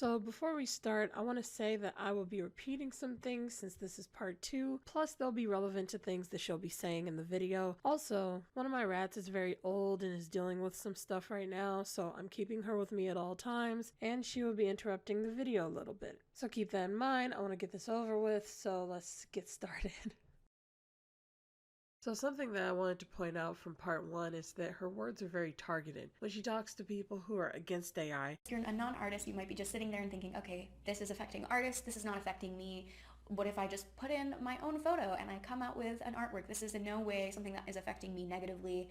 So before we start, I want to say that I will be repeating some things since this is part 2, plus they'll be relevant to things that she'll be saying in the video. Also, one of my rats is very old and is dealing with some stuff right now, so I'm keeping her with me at all times, and she will be interrupting the video a little bit. So keep that in mind. I want to get this over with, so let's get started. So something that I wanted to point out from part 1 is that her words are very targeted. When she talks to people who are against AI. If you're a non-artist, you might be just sitting there and thinking, okay, this is affecting artists, this is not affecting me. What if I just put in my own photo and I come out with an artwork? This is in no way something that is affecting me negatively.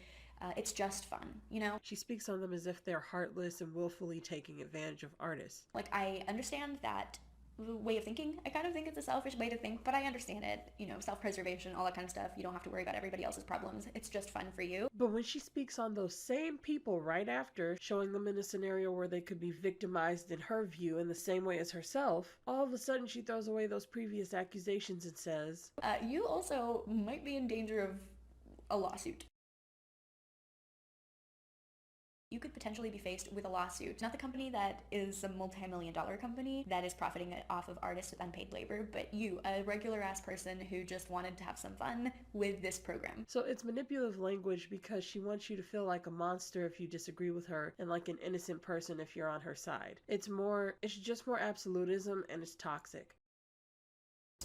It's just fun, you know? She speaks on them as if they're heartless and willfully taking advantage of artists. Like, I understand that way of thinking. I kind of think it's a selfish way to think, but I understand it. You know, self-preservation, all that kind of stuff. You don't have to worry about everybody else's problems. It's just fun for you. But when she speaks on those same people right after, showing them in a scenario where they could be victimized in her view in the same way as herself, all of a sudden she throws away those previous accusations and says, you also might be in danger of a lawsuit. You could potentially be faced with a lawsuit. Not the company that is a multi-million-dollar company that is profiting off of artists with unpaid labor, but you, a regular-ass person who just wanted to have some fun with this program. So it's manipulative language because she wants you to feel like a monster if you disagree with her and like an innocent person if you're on her side. It's just more absolutism, and it's toxic.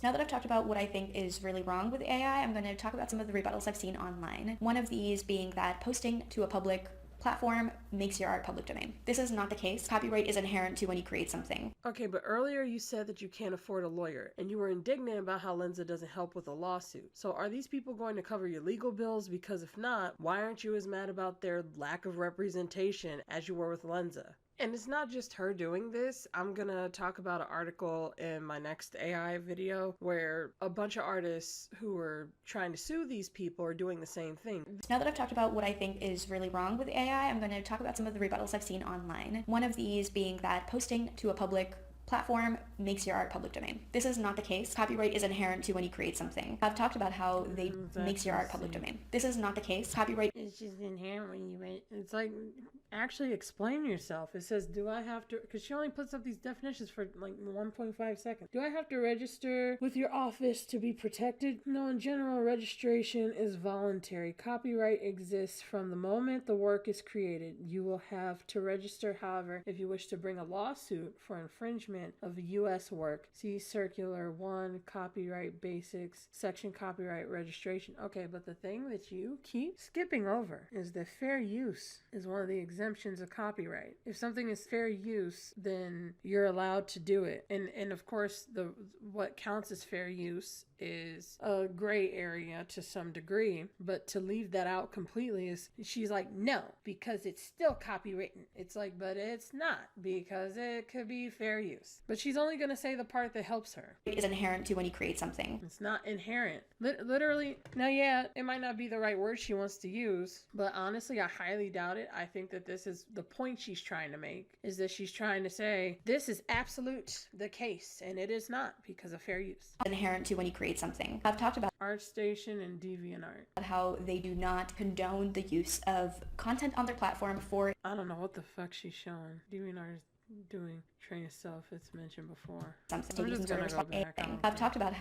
Now that I've talked about what I think is really wrong with AI, I'm going to talk about some of the rebuttals I've seen online. One of these being that posting to a public platform makes your art public domain. This is not the case. Copyright is inherent to when you create something. Okay, but earlier you said that you can't afford a lawyer, and you were indignant about how Lensa doesn't help with a lawsuit. So are these people going to cover your legal bills? Because if not, why aren't you as mad about their lack of representation as you were with Lensa? And it's not just her doing this. I'm gonna talk about an article in my next AI video where a bunch of artists who are trying to sue these people are doing the same thing. Now that I've talked about what I think is really wrong with AI, I'm going to talk about some of the rebuttals I've seen online. One of these being that posting to a public platform makes your art public domain. This is not the case. Copyright is inherent to when you create something. I've talked about how they makes your art public domain. This is not the case. Copyright is just inherent when you write. It's like, actually explain yourself. It says, do I have to, because she only puts up these definitions for like 1.5 seconds. Do I have to register with your office to be protected? No, in general, registration is voluntary. Copyright exists from the moment the work is created. You will have to register, however, if you wish to bring a lawsuit for infringement of U.S. work. See Circular 1, Copyright Basics, Section Copyright Registration. Okay, but the thing that you keep skipping over is that fair use is one of the exemptions of copyright. If something is fair use, then you're allowed to do it. And of course, what counts as fair use is a gray area to some degree, but to leave that out completely is, she's like, no, because it's still copywritten. It's like, but it's not, because it could be fair use. But she's only going to say the part that helps her. It is inherent to when you create something. It's not inherent. Literally, now yeah, it might not be the right word she wants to use, but honestly, I highly doubt it. I think that this is the point she's trying to make, is that she's trying to say, this is absolute the case, and it is not because of fair use. Inherent to when you create something. I've talked about ArtStation and DeviantArt. How they do not condone the use of content on their platform for... I don't know what the fuck she's showing. DeviantArt is doing train of self, it's mentioned before. I've talked about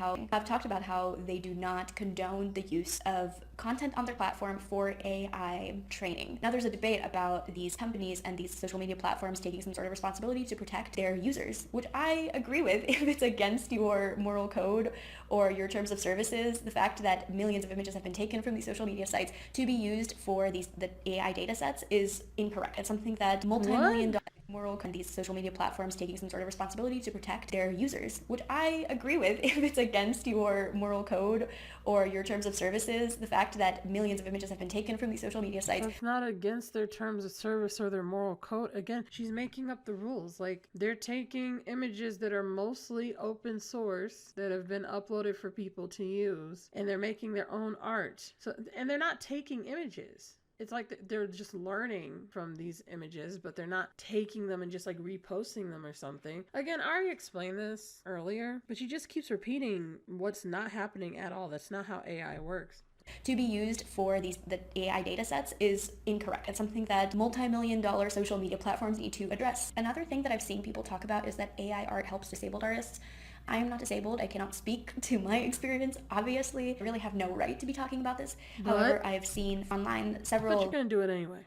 how they do not condone the use of content on their platform for AI training. Now there's a debate about these companies and these social media platforms taking some sort of responsibility to protect their users, which I agree with if it's against your moral code or your terms of services. The fact that millions of images have been taken from these social media sites to be used for the AI data sets is incorrect. It's something that multi-million-dollar moral and these social media platforms taking some sort of responsibility to protect their users, which I agree with if it's against your moral code or your terms of services. The fact that millions of images have been taken from these social media sites. It's not against their terms of service or their moral code. Again, she's making up the rules. Like, they're taking images that are mostly open source that have been uploaded for people to use, and they're making their own art. So, and they're not taking images. It's like they're just learning from these images, but they're not taking them and just like reposting them or something. Again, I already explained this earlier, but she just keeps repeating what's not happening at all. That's not how AI works. to be used for the AI data sets is incorrect. It's something that multi-million-dollar social media platforms need to address. Another thing that I've seen people talk about is that AI art helps disabled artists. I am not disabled. I cannot speak to my experience, obviously. I really have no right to be talking about this. What? However, I have seen online several... But you're gonna do it anyway.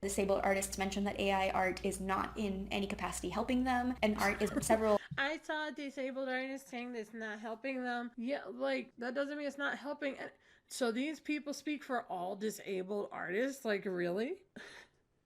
Disabled artists mention that AI art is not in any capacity helping them, and art is several... I saw a disabled artist saying that it's not helping them. Yeah, like, that doesn't mean it's not helping. So these people speak for all disabled artists? Like, really?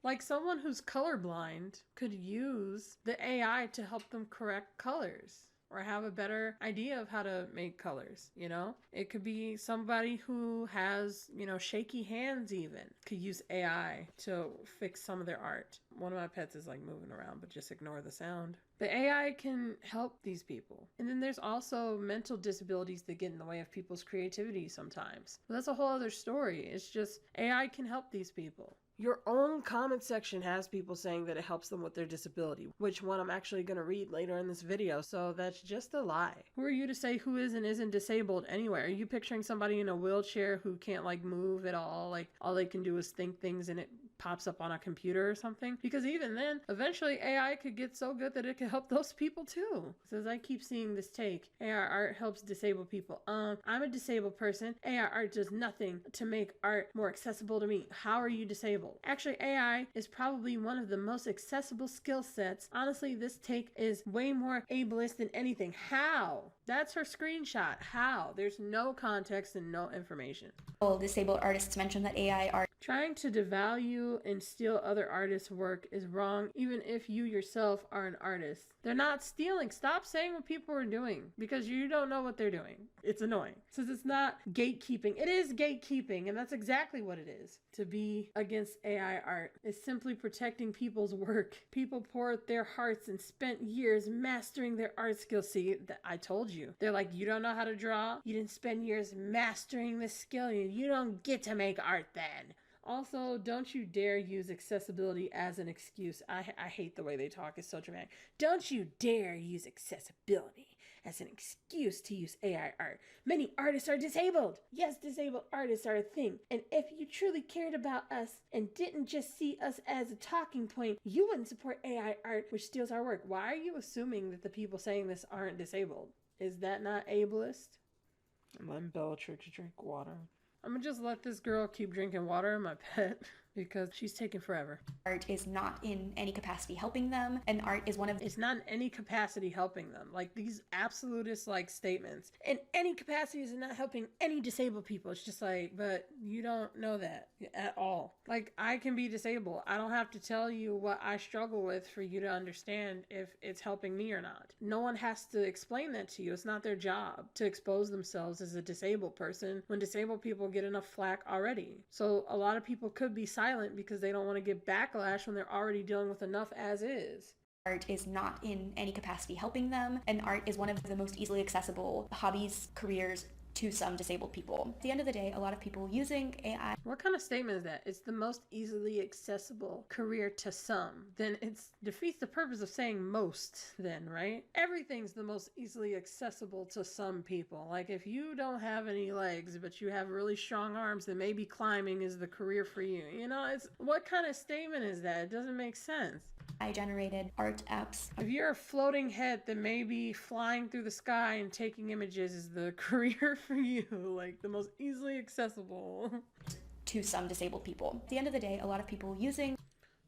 Like, someone who's colorblind could use the AI to help them correct colors or have a better idea of how to make colors, you know? It could be somebody who has, you know, shaky hands even, could use AI to fix some of their art. One of my pets is like moving around, but just ignore the sound. The AI can help these people. And then there's also mental disabilities that get in the way of people's creativity sometimes. But that's a whole other story. It's just AI can help these people. Your own comment section has people saying that it helps them with their disability, which one I'm actually going to read later in this video, so that's just a lie. Who are you to say who is and isn't disabled anyway? Are you picturing somebody in a wheelchair who can't like move at all? Like all they can do is think things and it pops up on a computer or something? Because even then, eventually AI could get so good that it could help those people too. So as I keep seeing this take, AI art helps disabled people. I'm a disabled person. AI art does nothing to make art more accessible to me. How are you disabled? Actually, AI is probably one of the most accessible skill sets. Honestly, this take is way more ableist than anything. How? That's her screenshot. How? There's no context and no information. All disabled artists mention that AI art... Trying to devalue and steal other artists' work is wrong, even if you yourself are an artist. They're not stealing. Stop saying what people are doing because you don't know what they're doing. It's annoying. Since it's not gatekeeping. It is gatekeeping, and that's exactly what it is. To be against AI art is simply protecting people's work. People poured their hearts and spent years mastering their art skills. See, I told you. They're like, you don't know how to draw? You didn't spend years mastering this skill. You don't get to make art then. Also, don't you dare use accessibility as an excuse. I hate the way they talk. It's so dramatic. Don't you dare use accessibility as an excuse to use AI art. Many artists are disabled. Yes, disabled artists are a thing. And if you truly cared about us and didn't just see us as a talking point, you wouldn't support AI art which steals our work. Why are you assuming that the people saying this aren't disabled? Is that not ableist? I'm letting Bellatrix drink water. I'm gonna just let this girl keep drinking water, my pet, because she's taking forever. Art is not in any capacity helping them, and art is one of... It's not in any capacity helping them. Like these absolutist like statements. In any capacity is not helping any disabled people. It's just like, but you don't know that at all. Like I can be disabled. I don't have to tell you what I struggle with for you to understand if it's helping me or not. No one has to explain that to you. It's not their job to expose themselves as a disabled person when disabled people get enough flack already. So a lot of people could be silent because they don't want to get backlash when they're already dealing with enough as is. Art is not in any capacity helping them, and art is one of the most easily accessible hobbies, careers to some disabled people. At the end of the day, a lot of people using AI... What kind of statement is that? It's the most easily accessible career to some. Then it defeats the purpose of saying most then, right? Everything's the most easily accessible to some people. Like if you don't have any legs, but you have really strong arms, then maybe climbing is the career for you. You know, it's what kind of statement is that? It doesn't make sense. I generated art apps. If you're a floating head, then maybe flying through the sky and taking images is the career for you, like the most easily accessible. To some disabled people. At the end of the day, a lot of people using...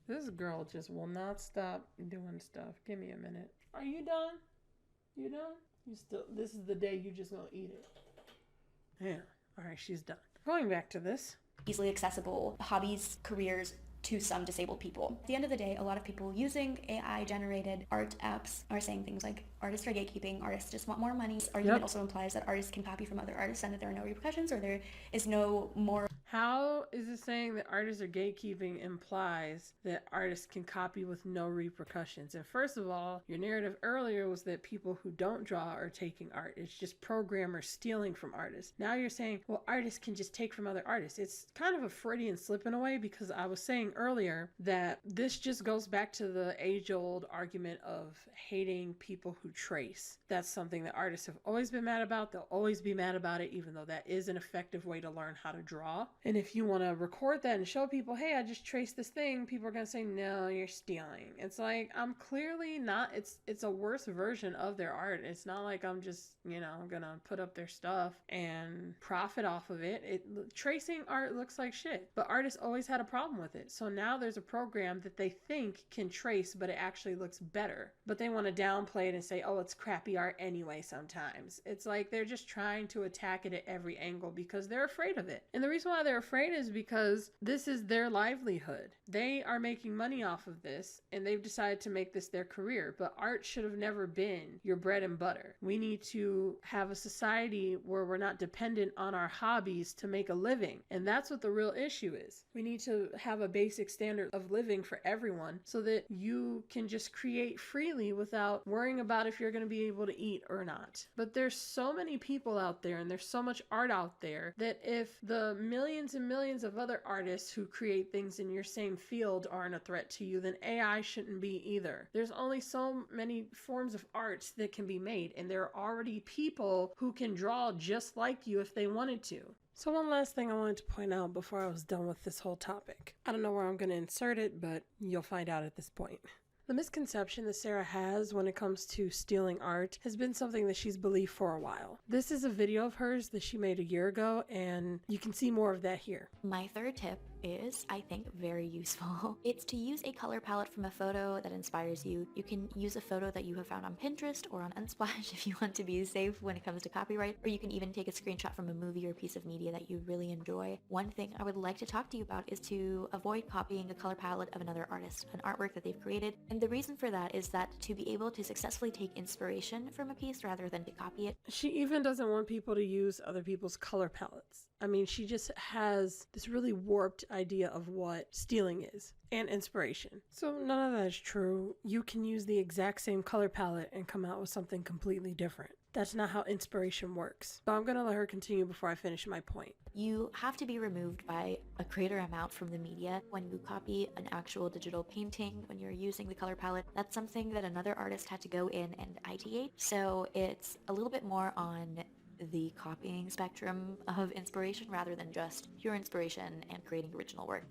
This girl just will not stop doing stuff. Give me a minute. Are you done? You done? You still, this is the day you just gonna eat it. Yeah, all right, she's done. Going back to this. Easily accessible hobbies, careers, to some disabled people. At the end of the day, a lot of people using AI-generated art apps are saying things like, artists are gatekeeping, artists just want more money. This argument also implies that artists can copy from other artists and that there are no repercussions or there is no more... How is it saying that artists are gatekeeping implies that artists can copy with no repercussions? And first of all, your narrative earlier was that people who don't draw are taking art. It's just programmers stealing from artists. Now you're saying, well, artists can just take from other artists. It's kind of a Freudian slip in a way because I was saying saying earlier, that this just goes back to the age-old argument of hating people who trace. That's something that artists have always been mad about. They'll always be mad about it, even though that is an effective way to learn how to draw. And if you want to record that and show people, hey, I just traced this thing, people are going to say, no, you're stealing. It's like, I'm clearly not. It's a worse version of their art. It's not like I'm just, gonna put up their stuff and profit off of it. Tracing art looks like shit, but artists always had a problem with it. So now there's a program that they think can trace, but it actually looks better. But they want to downplay it and say, oh, it's crappy art anyway sometimes. It's like they're just trying to attack it at every angle because they're afraid of it. And the reason why they're afraid is because this is their livelihood. They are making money off of this, and they've decided to make this their career. But art should have never been your bread and butter. We need to have a society where we're not dependent on our hobbies to make a living. And that's what the real issue is. We need to have a basic standard of living for everyone so that you can just create freely without worrying about if you're going to be able to eat or not. But there's so many people out there and there's so much art out there that if the millions and millions of other artists who create things in your same field aren't a threat to you, then AI shouldn't be either. There's only so many forms of art that can be made, and there are already people who can draw just like you if they wanted to. So one last thing I wanted to point out before I was done with this whole topic. I don't know where I'm going to insert it, but you'll find out at this point. The misconception that Sara has when it comes to stealing art has been something that she's believed for a while. This is a video of hers that she made a year ago, and you can see more of that here. My third tip is, I think, very useful. It's to use a color palette from a photo that inspires you. You can use a photo that you have found on Pinterest or on Unsplash if you want to be safe when it comes to copyright, or you can even take a screenshot from a movie or piece of media that you really enjoy. One thing I would like to talk to you about is to avoid copying a color palette of another artist, an artwork that they've created. And the reason for that is that to be able to successfully take inspiration from a piece rather than to copy it. She even doesn't want people to use other people's color palettes. I mean, she just has this really warped idea of what stealing is and inspiration. So none of that is true. You can use the exact same color palette and come out with something completely different. That's not how inspiration works. But I'm gonna let her continue before I finish my point. You have to be removed by a greater amount from the media. When you copy an actual digital painting, when you're using the color palette, that's something that another artist had to go in and ideate. So it's a little bit more on the copying spectrum of inspiration rather than just pure inspiration and creating original work.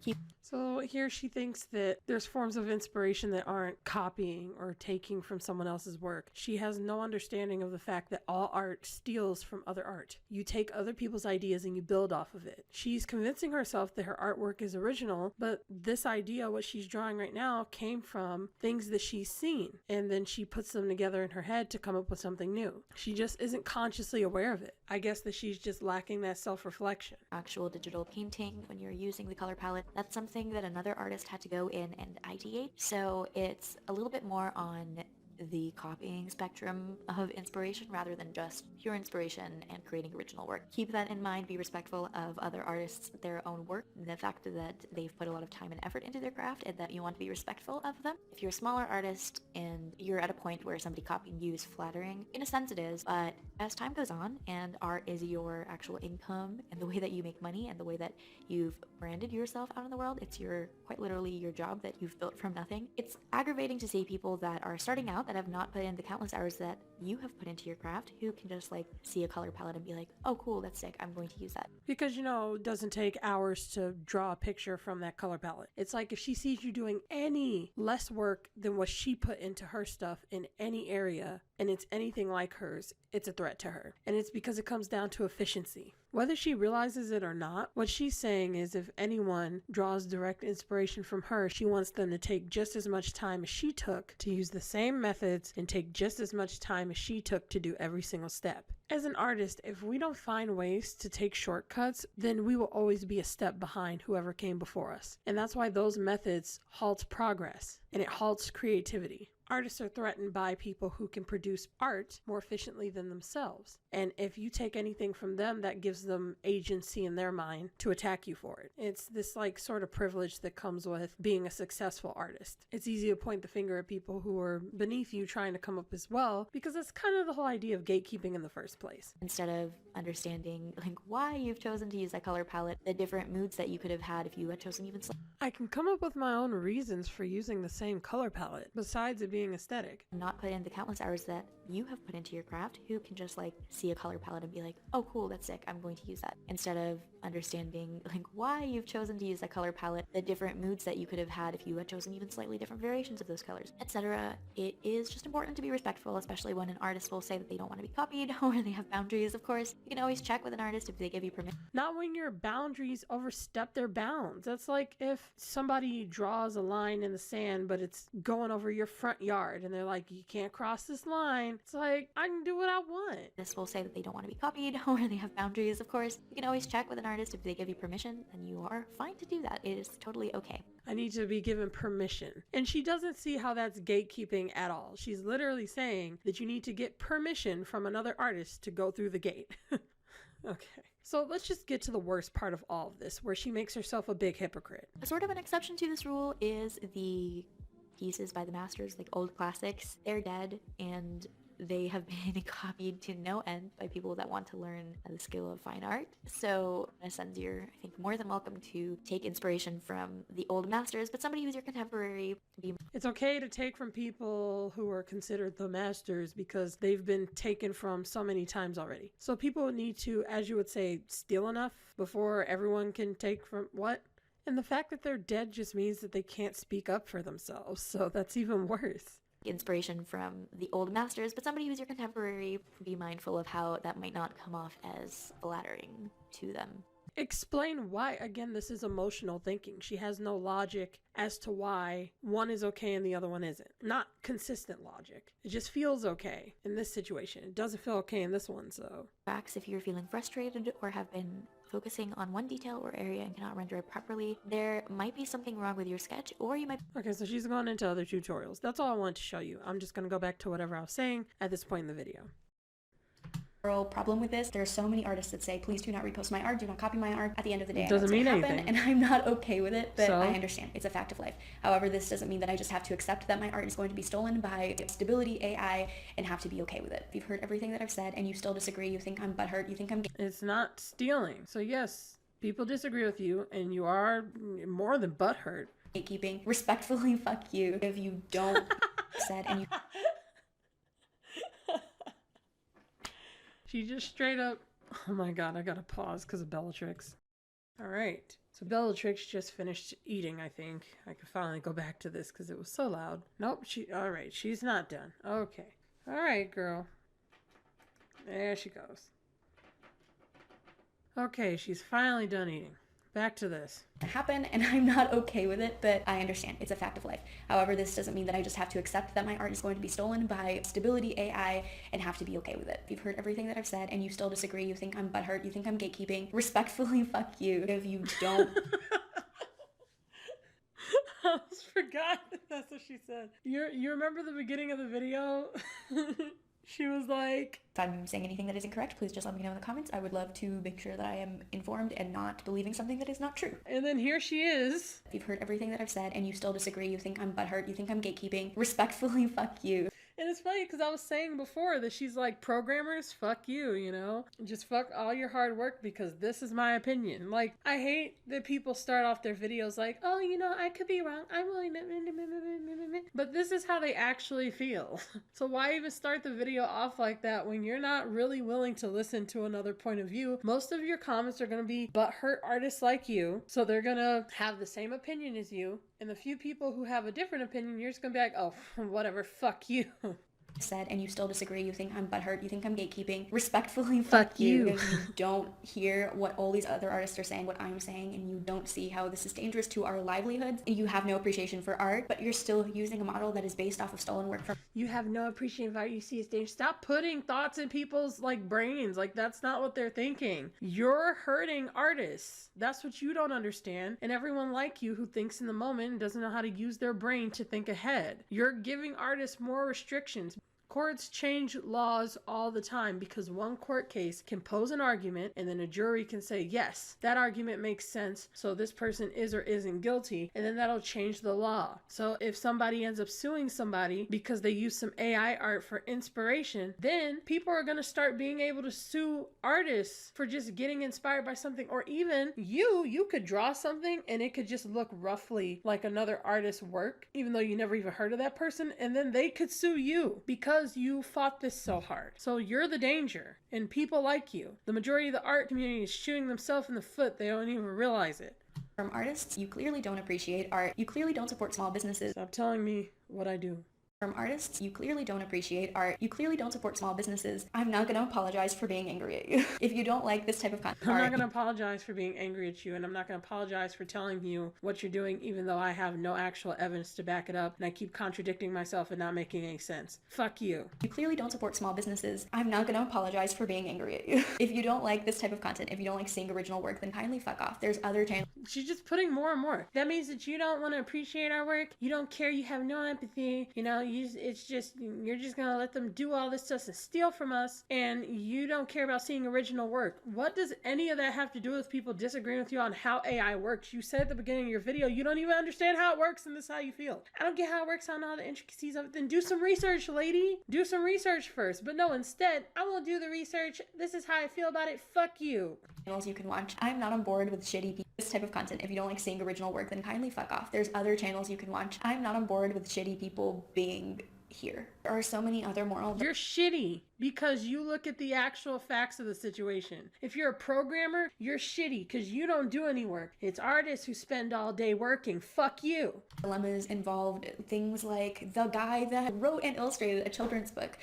So here she thinks that there's forms of inspiration that aren't copying or taking from someone else's work. She has no understanding of the fact that all art steals from other art. You take other people's ideas and you build off of it. She's convincing herself that her artwork is original, but this idea, what she's drawing right now, came from things that she's seen, and then she puts them together in her head to come up with something new. She just isn't consciously aware of it. I guess that she's just lacking that self-reflection. Actual digital painting, when you're using the color palette, that's something that another artist had to go in and ideate. So it's a little bit more on the copying spectrum of inspiration rather than just pure inspiration and creating original work. Keep that in mind. Be respectful of other artists, their own work, the fact that they've put a lot of time and effort into their craft, and that you want to be respectful of them. If you're a smaller artist and you're at a point where somebody copying you is flattering, in a sense it is, but as time goes on and art is your actual income and the way that you make money and the way that you've branded yourself out in the world, it's quite literally your job that you've built from nothing. It's aggravating to see people that are starting out that have not put in the countless hours that you have put into your craft, who can just see a color palette and be like, oh cool, that's sick, I'm going to use that. Because it doesn't take hours to draw a picture from that color palette. It's like if she sees you doing any less work than what she put into her stuff in any area, and it's anything like hers, it's a threat to her. And it's because it comes down to efficiency. Whether she realizes it or not, what she's saying is if anyone draws direct inspiration from her, she wants them to take just as much time as she took to use the same methods and take just as much time as she took to do every single step. As an artist, if we don't find ways to take shortcuts, then we will always be a step behind whoever came before us. And that's why those methods halt progress and it halts creativity. artists are threatened by people who can produce art more efficiently than themselves. And if you take anything from them, that gives them agency in their mind to attack you for it. It's this like sort of privilege that comes with being a successful artist. It's easy to point the finger at people who are beneath you trying to come up as well, because that's kind of the whole idea of gatekeeping in the first place. Instead of understanding like why you've chosen to use that color palette, the different moods that you could have had if you had chosen even I can come up with my own reasons for using the same color palette, besides it being aesthetic. Not put in the countless hours that you have put into your craft. Who can just like see a color palette and be like, oh cool, that's sick, I'm going to use that. Instead of understanding like why you've chosen to use that color palette, the different moods that you could have had if you had chosen even slightly different variations of those colors, etc. It is just important to be respectful, especially when an artist will say that they don't want to be copied or they have boundaries. Of course, you can always check with an artist if they give you permission. Not when your boundaries overstep their bounds. That's like if somebody draws a line in the sand, but it's going over your front yard and they're like, you can't cross this line. It's like, I can do what I want. This will say that they don't want to be copied or they have boundaries. Of course, you can always check with an artist if they give you permission, and you are fine to do that. It is totally okay. I need to be given permission. And she doesn't see how that's gatekeeping at all. She's literally saying that you need to get permission from another artist to go through the gate. Okay. So let's just get to the worst part of all of this, where she makes herself a big hypocrite. Sort of an exception to this rule is the pieces by the masters, like old classics. They're dead, and they have been copied to no end by people that want to learn the skill of fine art. So in a sense, you're, I think, more than welcome to take inspiration from the old masters, but somebody who's your contemporary. It's okay to take from people who are considered the masters because they've been taken from so many times already. So people need to, as you would say, steal enough before everyone can take from what? And the fact that they're dead just means that they can't speak up for themselves. So that's even worse. Inspiration from the old masters, but somebody who's your contemporary, be mindful of how that might not come off as flattering to them. Explain why. Again, this is emotional thinking. She has no logic as to why one is okay and the other one isn't. Not consistent logic. It just feels okay in this situation. It doesn't feel okay in this one, so. Facts, if you're feeling frustrated or have been focusing on one detail or area and cannot render it properly, there might be something wrong with your sketch, or you might... Okay, so she's gone into other tutorials. That's all I wanted to show you. I'm just going to go back to whatever I was saying at this point in the video. Problem with this, there are so many artists that say, please do not repost my art, do not copy my art. At the end of the day, it doesn't mean anything, and I'm not okay with it, but so? I understand. It's a fact of life. However, this doesn't mean that I just have to accept that my art is going to be stolen by stability AI and have to be okay with it. If you've heard everything that I've said and you still disagree, you think I'm butthurt, you think I'm... It's not stealing. So yes, people disagree with you and you are more than butthurt. Gatekeeping. Respectfully, fuck you. If you don't said and you... She just straight up, oh my god, I gotta pause because of Bellatrix. Alright, so Bellatrix just finished eating, I think. I can finally go back to this because it was so loud. Nope, alright, she's not done. Okay. Alright, girl. There she goes. Okay, she's finally done eating. Back to this. Happen, and I'm not okay with it, but I understand. It's a fact of life. However, this doesn't mean that I just have to accept that my art is going to be stolen by stability AI and have to be okay with it. If you've heard everything that I've said and you still disagree, you think I'm butthurt, you think I'm gatekeeping, respectfully, fuck you. If you don't... I almost forgot that's what she said. You remember the beginning of the video? She was like... If I'm saying anything that is incorrect, please just let me know in the comments. I would love to make sure that I am informed and not believing something that is not true. And then here she is. If you've heard everything that I've said and you still disagree, you think I'm butthurt, you think I'm gatekeeping, respectfully, fuck you. And it's funny because I was saying before that she's like, programmers, fuck you, you know? Just fuck all your hard work because this is my opinion. Like, I hate that people start off their videos like, oh, you know, I could be wrong. I'm really... But this is how they actually feel. So why even start the video off like that when you're not really willing to listen to another point of view? Most of your comments are going to be butthurt artists like you. So they're going to have the same opinion as you. And the few people who have a different opinion, you're just going to be like, oh, whatever, fuck you. said and you still disagree, you think I'm butthurt, you think I'm gatekeeping, respectfully Fuck you. Because you don't hear what all these other artists are saying, what I'm saying, and you don't see how this is dangerous to our livelihoods. You have no appreciation for art, but you're still using a model that is based off of stolen work from. You have no appreciation for art. You see it's dangerous. Stop putting thoughts in people's like brains. Like that's not what they're thinking. You're hurting artists. That's what you don't understand. And everyone like you who thinks in the moment and doesn't know how to use their brain to think ahead. You're giving artists more restrictions. Courts change laws all the time because one court case can pose an argument and then a jury can say, yes, that argument makes sense, so this person is or isn't guilty, and then that'll change the law. So if somebody ends up suing somebody because they use some AI art for inspiration, then people are going to start being able to sue artists for just getting inspired by something. Or even you could draw something and it could just look roughly like another artist's work, even though you never even heard of that person, and then they could sue you because you fought this so hard. So you're the danger, and people like you. The majority of the art community is shooting themselves in the foot. They don't even realize it. From artists, you clearly don't appreciate art. You clearly don't support small businesses. Stop telling me what I do. From artists, you clearly don't appreciate art. You clearly don't support small businesses. I'm not going to apologize for being angry at you. If you don't like this type of content, I'm not going to apologize for being angry at you, and I'm not going to apologize for telling you what you're doing, even though I have no actual evidence to back it up, and I keep contradicting myself and not making any sense. Fuck you. You clearly don't support small businesses. I'm not going to apologize for being angry at you. If you don't like this type of content, if you don't like seeing original work, then kindly fuck off. There's other channels. She's just putting more and more. That means that you don't want to appreciate our work. You don't care. You have no empathy. You know, it's just, you're just going to let them do all this stuff and steal from us, and you don't care about seeing original work. What does any of that have to do with people disagreeing with you on how AI works? You said at the beginning of your video, you don't even understand how it works, and this is how you feel. I don't get how it works, I don't know all the intricacies of it. Then do some research, lady. Do some research first. But no, instead, I won't do the research. This is how I feel about it. Fuck you. Channels you can watch. I'm not on board with shitty people. This type of content. If you don't like seeing original work, then kindly fuck off. There's other channels you can watch. I'm not on board with shitty people being here. There are so many other moral. You're shitty because you look at the actual facts of the situation. If you're a programmer, you're shitty because you don't do any work. It's artists who spend all day working. Fuck you. Dilemmas involved things like the guy that wrote and illustrated a children's book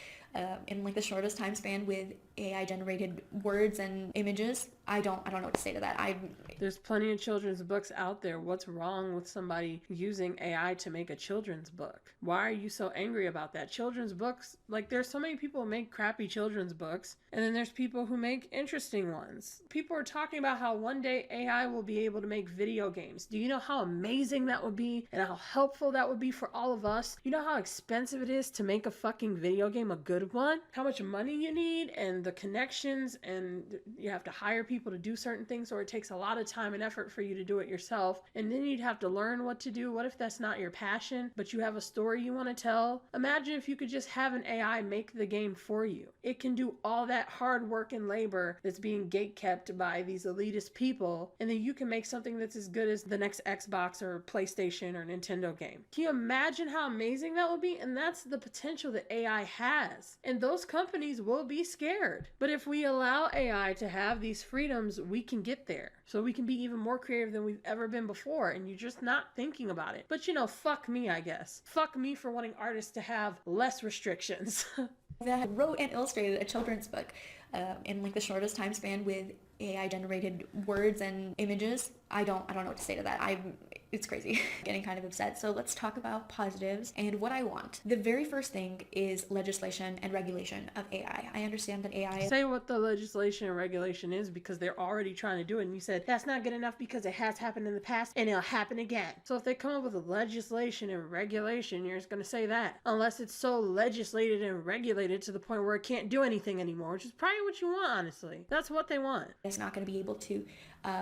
in like the shortest time span with AI generated words and images. I don't know what to say to that. There's plenty of children's books out there. What's wrong with somebody using AI to make a children's book? Why are you so angry about that? Children's books, like there's so many people who make crappy children's books, and then there's people who make interesting ones. People are talking about how one day AI will be able to make video games. Do you know how amazing that would be and how helpful that would be for all of us? You know how expensive it is to make a fucking video game, a good one? How much money you need and the connections, and you have to hire people to do certain things, or it takes a lot of time and effort for you to do it yourself, and then you'd have to learn what to do. What if that's not your passion, but you have a story you want to tell? Imagine if you could just have an AI make the game for you. It can do all that hard work and labor that's being gatekept by these elitist people, and then you can make something that's as good as the next Xbox or PlayStation or Nintendo game. Can you imagine how amazing that would be? And that's the potential that AI has, and those companies will be scared. But if we allow AI to have these freedoms, we can get there. So we can be even more creative than we've ever been before, and you're just not thinking about it. But you know, fuck me, I guess. Fuck me for wanting artists to have less restrictions. That wrote and illustrated a children's book in like the shortest time span with AI generated words and images. I don't know what to say to that. It's crazy. Getting kind of upset. So let's talk about positives and what I want. The very first thing is legislation and regulation of AI. I understand that AI... Say what the legislation and regulation is, because they're already trying to do it, and you said that's not good enough because it has happened in the past and it'll happen again. So if they come up with legislation and regulation, you're just going to say that. Unless it's so legislated and regulated to the point where it can't do anything anymore, which is probably what you want, honestly. That's what they want. It's not going to be able to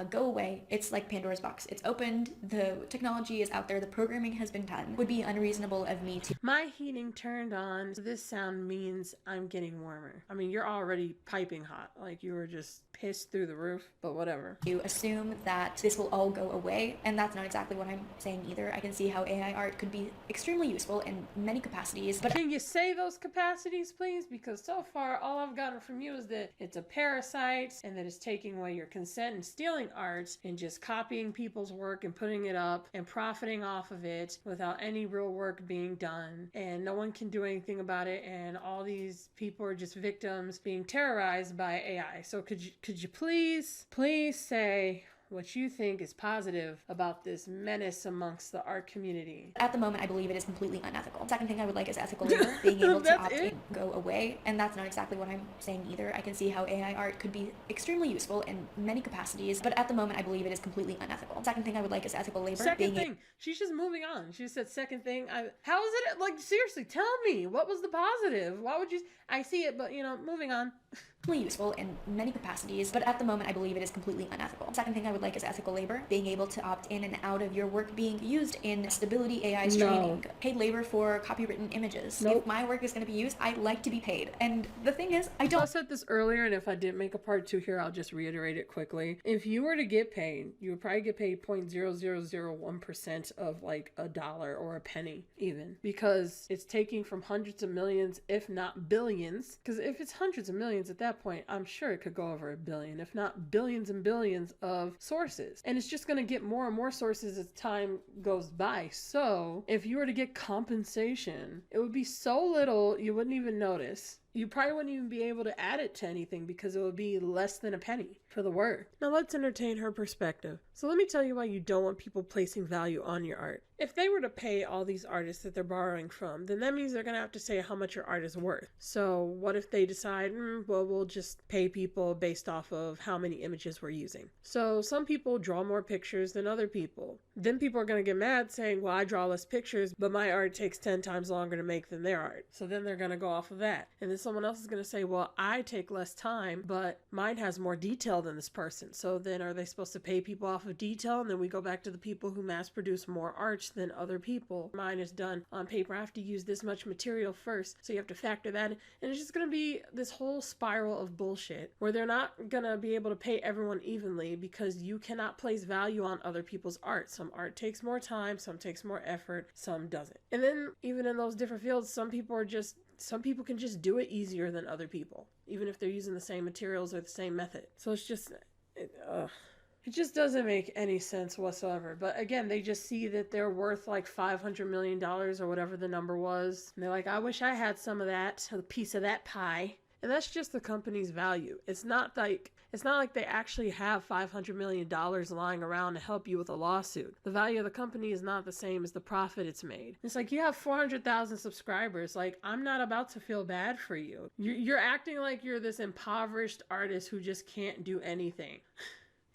go away. It's like Pandora's box. It's opened. The technology is out there. The programming has been done. It would be unreasonable of me to... My heating turned on. This sound means I'm getting warmer. I mean, you're already piping hot. Like you were just pissed through the roof, but whatever. You assume that this will all go away, and that's not exactly what I'm saying either. I can see how AI art could be extremely useful in many capacities, but... Can you say those capacities, please? Because so far, all I've gotten from you is that it's a parasite, and that it's taking away your consent and stealing art, and just copying people's work and putting it up up and profiting off of it without any real work being done, and no one can do anything about it, and all these people are just victims being terrorized by AI. So could you please say what you think is positive about this menace amongst the art community? At the moment, I believe it is completely unethical. Second thing I would like is ethical labor, being able to opt in, go away, and that's not exactly what I'm saying either. I can see how AI art could be extremely useful in many capacities, but at the moment, I believe it is completely unethical. Second thing I would like is ethical labor. Second thing, she's just moving on. She said second thing. How is it, like, seriously, tell me, what was the positive? Why would you, I see it, but, you know, moving on. Useful in many capacities, but at the moment I believe it is completely unethical. Second thing I would like is ethical labor, being able to opt in and out of your work being used in stability AI's training. Paid labor for copywritten images. If my work is going to be used, I'd like to be paid. And the thing is, I said this earlier, and if I didn't make a part 2 here, I'll just reiterate it quickly. If you were to get paid, you would probably get paid 0.0001% of like a dollar or a penny even, because it's taking from hundreds of millions, if not billions, because if it's hundreds of millions at that point, I'm sure it could go over a billion, if not billions and billions of sources. And it's just going to get more and more sources as time goes by. So if you were to get compensation, it would be so little you wouldn't even notice. You probably wouldn't even be able to add it to anything because it would be less than a penny for the work. Now let's entertain her perspective. So let me tell you why you don't want people placing value on your art. If they were to pay all these artists that they're borrowing from, then that means they're going to have to say how much your art is worth. So what if they decide, well, we'll just pay people based off of how many images we're using. So some people draw more pictures than other people. Then people are going to get mad saying, well, I draw less pictures, but my art takes 10 times longer to make than their art. So then they're going to go off of that. And then someone else is going to say, well, I take less time, but mine has more detail than this person. So then are they supposed to pay people off of detail? And then we go back to the people who mass produce more art than other people. Mine is done on paper. I have to use this much material first. So you have to factor that in. And it's just going to be this whole spiral of bullshit where they're not going to be able to pay everyone evenly because you cannot place value on other people's art. Some art takes more time, some takes more effort, some doesn't. And then even in those different fields, some people can just do it easier than other people, even if they're using the same materials or the same method. So it's just, it just doesn't make any sense whatsoever. But again, they just see that they're worth like $500 million or whatever the number was. And they're like, I wish I had some of that, a piece of that pie. And that's just the company's value. It's not like they actually have $500 million lying around to help you with a lawsuit. The value of the company is not the same as the profit it's made. It's like, you have 400,000 subscribers. Like, I'm not about to feel bad for you. You're acting like you're this impoverished artist who just can't do anything.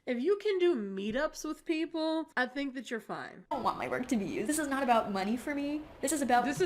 If you can do meetups with people, I think that you're fine. I don't want my work to be used. This is not about money for me. This is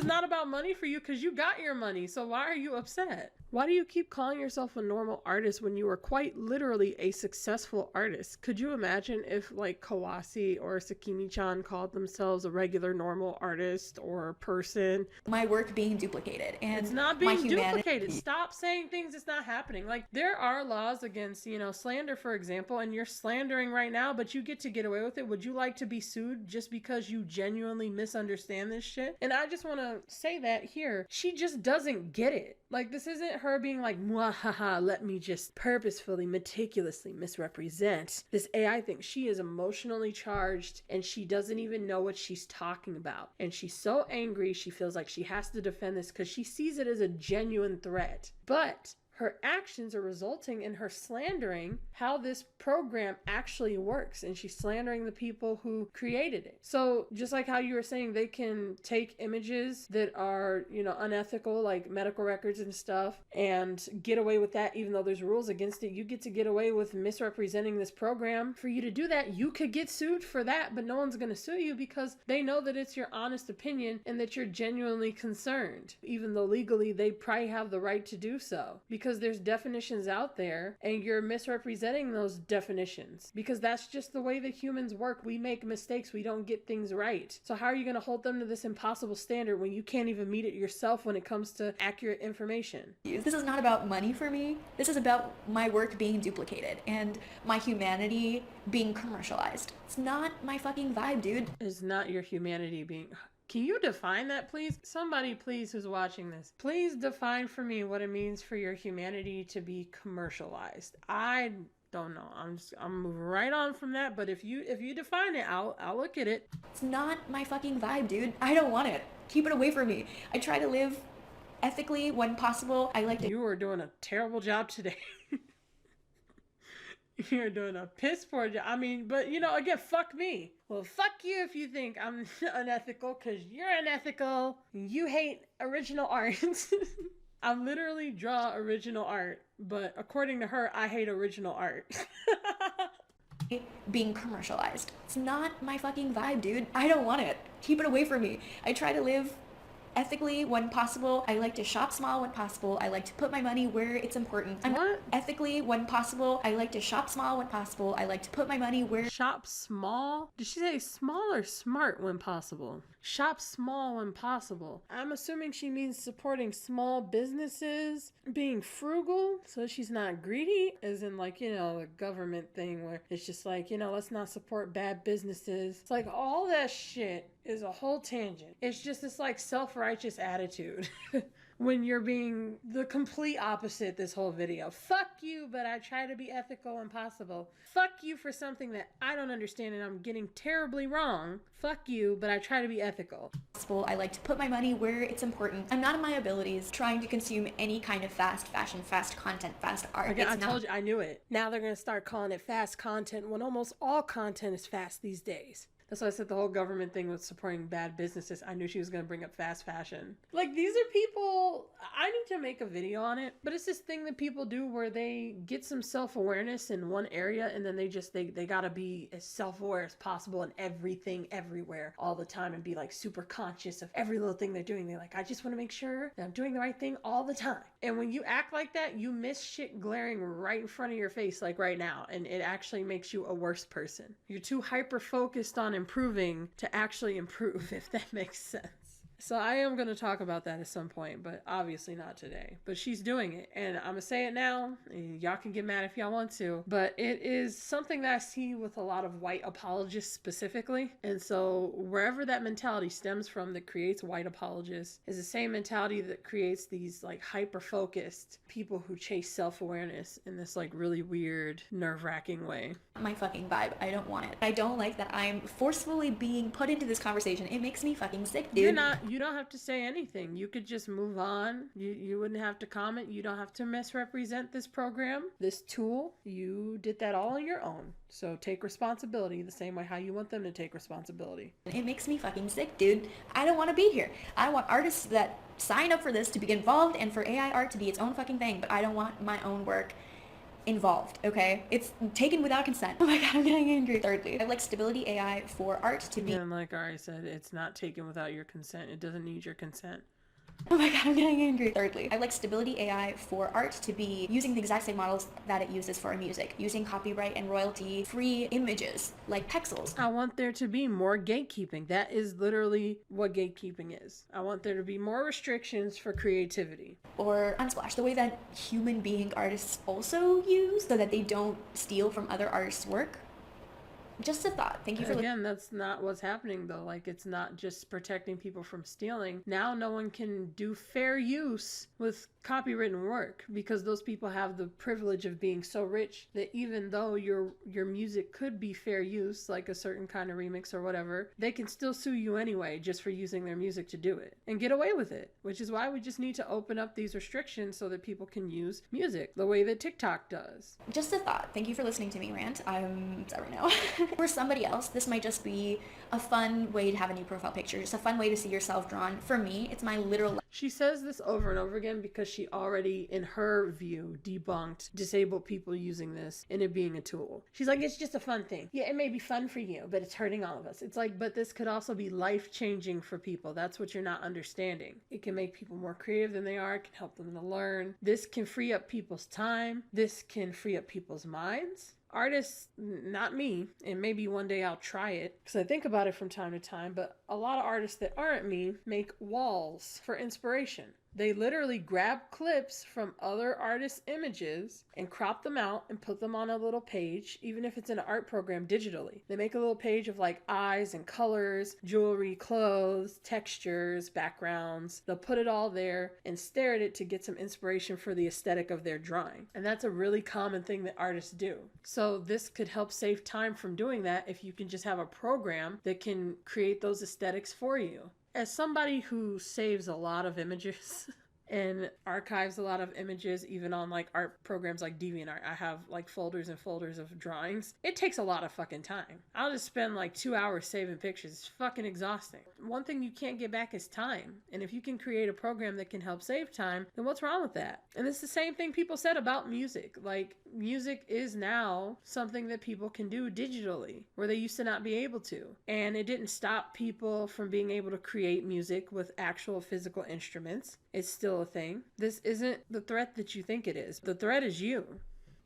not about money for you because you got your money. So why are you upset? Why do you keep calling yourself a normal artist when you are quite literally a successful artist? Could you imagine if like Kawasi or Sakimi-chan called themselves a regular normal artist or person? My work being duplicated and it's not being duplicated. Stop saying things that's not happening. Like, there are laws against, slander, for example, and you're slandering right now, but you get to get away with it. Would you like to be sued just because you genuinely misunderstand this shit? And I just want to say that here. She just doesn't get it. Like, this isn't her being like, mwahaha, let me just purposefully, meticulously misrepresent this AI thing. She is emotionally charged and she doesn't even know what she's talking about. And she's so angry, she feels like she has to defend this because she sees it as a genuine threat. But her actions are resulting in her slandering how this program actually works, and she's slandering the people who created it. So just like how you were saying, they can take images that are, unethical, like medical records and stuff, and get away with that even though there's rules against it. You get to get away with misrepresenting this program. For you to do that, you could get sued for that, but no one's going to sue you because they know that it's your honest opinion and that you're genuinely concerned, even though legally they probably have the right to do so. Because there's definitions out there and you're misrepresenting those definitions, because that's just the way that humans work. We make mistakes. We don't get things right. So how are you going to hold them to this impossible standard when you can't even meet it yourself when it comes to accurate information? This is not about money for me. This is about my work being duplicated and my humanity being commercialized. It's not my fucking vibe, dude. It's not your humanity being... Can you define that, please? Somebody, please, who's watching this, please define for me what it means for your humanity to be commercialized. I Don't know. I'm moving right on from that. But if you define it, I'll look at it. It's not my fucking vibe, dude. I don't want it. Keep it away from me. I try to live ethically when possible. I like to. You are doing a terrible job today. You're doing a piss poor job. I mean, but you know, again, fuck me. Well, fuck you if you think I'm unethical, because you're unethical. You hate original art. I literally draw original art, but according to her, I hate original art. Being commercialized. It's not my fucking vibe, dude. I don't want it. Keep it away from me. I try to live ethically when possible. I like to shop small when possible. I like to put my money where it's important. What? Ethically when possible. I like to shop small when possible. I like to put my money where... Shop small? Did she say small or smart when possible? Shop small when possible. I'm assuming she means supporting small businesses, being frugal, so she's not greedy, as in like, you know, the government thing where it's just like, you know, let's not support bad businesses. It's like all that shit is a whole tangent. It's just this like self-righteous attitude. When you're being the complete opposite this whole video. Fuck you, but I try to be ethical and possible. Fuck you for something that I don't understand and I'm getting terribly wrong. Fuck you, but I try to be ethical. I like to put my money where it's important. I'm not in my abilities trying to consume any kind of fast fashion, fast content, fast art. Again, I told you, I knew it. Now they're going to start calling it fast content when almost all content is fast these days. That's why I said the whole government thing with supporting bad businesses. I knew she was going to bring up fast fashion. Like, these are people, I need to make a video on it, but it's this thing that people do where they get some self-awareness in one area and then they got to be as self-aware as possible in everything, everywhere, all the time and be like super conscious of every little thing they're doing. They're like, I just want to make sure that I'm doing the right thing all the time. And when you act like that, you miss shit glaring right in front of your face like right now. And it actually makes you a worse person. You're too hyper-focused on improving to actually improve, if that makes sense. So I am going to talk about that at some point, but obviously not today. But she's doing it, and I'm going to say it now, and y'all can get mad if y'all want to, but it is something that I see with a lot of white apologists specifically. And so wherever that mentality stems from that creates white apologists is the same mentality that creates these like hyper-focused people who chase self-awareness in this like really weird, nerve-wracking way. My fucking vibe. I don't want it. I don't like that I'm forcefully being put into this conversation. It makes me fucking sick, dude. You don't have to say anything. You could just move on. You wouldn't have to comment. You don't have to misrepresent this program, this tool. You did that all on your own. So take responsibility the same way how you want them to take responsibility. It makes me fucking sick, dude. I don't want to be here. I want artists that sign up for this to be involved and for AI art to be its own fucking thing, but I don't want my own work involved, okay? It's taken without consent. Oh my god, I'm getting angry. Thirdly, I like stability AI for art to be... And like I said, it's not taken without your consent. It doesn't need your consent. Oh my god, I'm getting angry. Thirdly, I like stability AI for art to be using the exact same models that it uses for music, using copyright and royalty-free images, like pixels. I want there to be more gatekeeping. That is literally what gatekeeping is. I want there to be more restrictions for creativity. Or Unsplash, the way that human being artists also use, so that they don't steal from other artists' work. Just a thought. Thank you for Again, that's not what's happening though. Like, it's not just protecting people from stealing. Now no one can do fair use with copywritten work because those people have the privilege of being so rich that even though your music could be fair use, like a certain kind of remix or whatever, they can still sue you anyway just for using their music to do it and get away with it, which is why we just need to open up these restrictions so that people can use music the way that TikTok does. Just a thought. Thank you for listening to me rant. I'm sorry now. For somebody else, this might just be a fun way to have a new profile picture, just a fun way to see yourself drawn. For me, it's my literal... She says this over and over again because she already, in her view, debunked disabled people using this and it being a tool. She's like, it's just a fun thing. Yeah, it may be fun for you, but it's hurting all of us. It's like, but this could also be life-changing for people. That's what you're not understanding. It can make people more creative than they are. It can help them to learn. This can free up people's time. This can free up people's minds. artists, not me, and maybe one day I'll try it because I think about it from time to time, but a lot of artists that aren't me make walls for inspiration. They literally grab clips from other artists' images and crop them out and put them on a little page, even if it's in an art program digitally. They make a little page of like eyes and colors, jewelry, clothes, textures, backgrounds. They'll put it all there and stare at it to get some inspiration for the aesthetic of their drawing. And that's a really common thing that artists do. So this could help save time from doing that if you can just have a program that can create those aesthetics for you. As somebody who saves a lot of images and archives a lot of images, even on like art programs like DeviantArt, I have like folders and folders of drawings. It takes a lot of fucking time. I'll just spend like 2 hours saving pictures. It's fucking exhausting. One thing you can't get back is time. And if you can create a program that can help save time, then what's wrong with that? And it's the same thing people said about music. Like, music is now something that people can do digitally, where they used to not be able to. And it didn't stop people from being able to create music with actual physical instruments. It's still a thing. This isn't the threat that you think it is. The threat is you.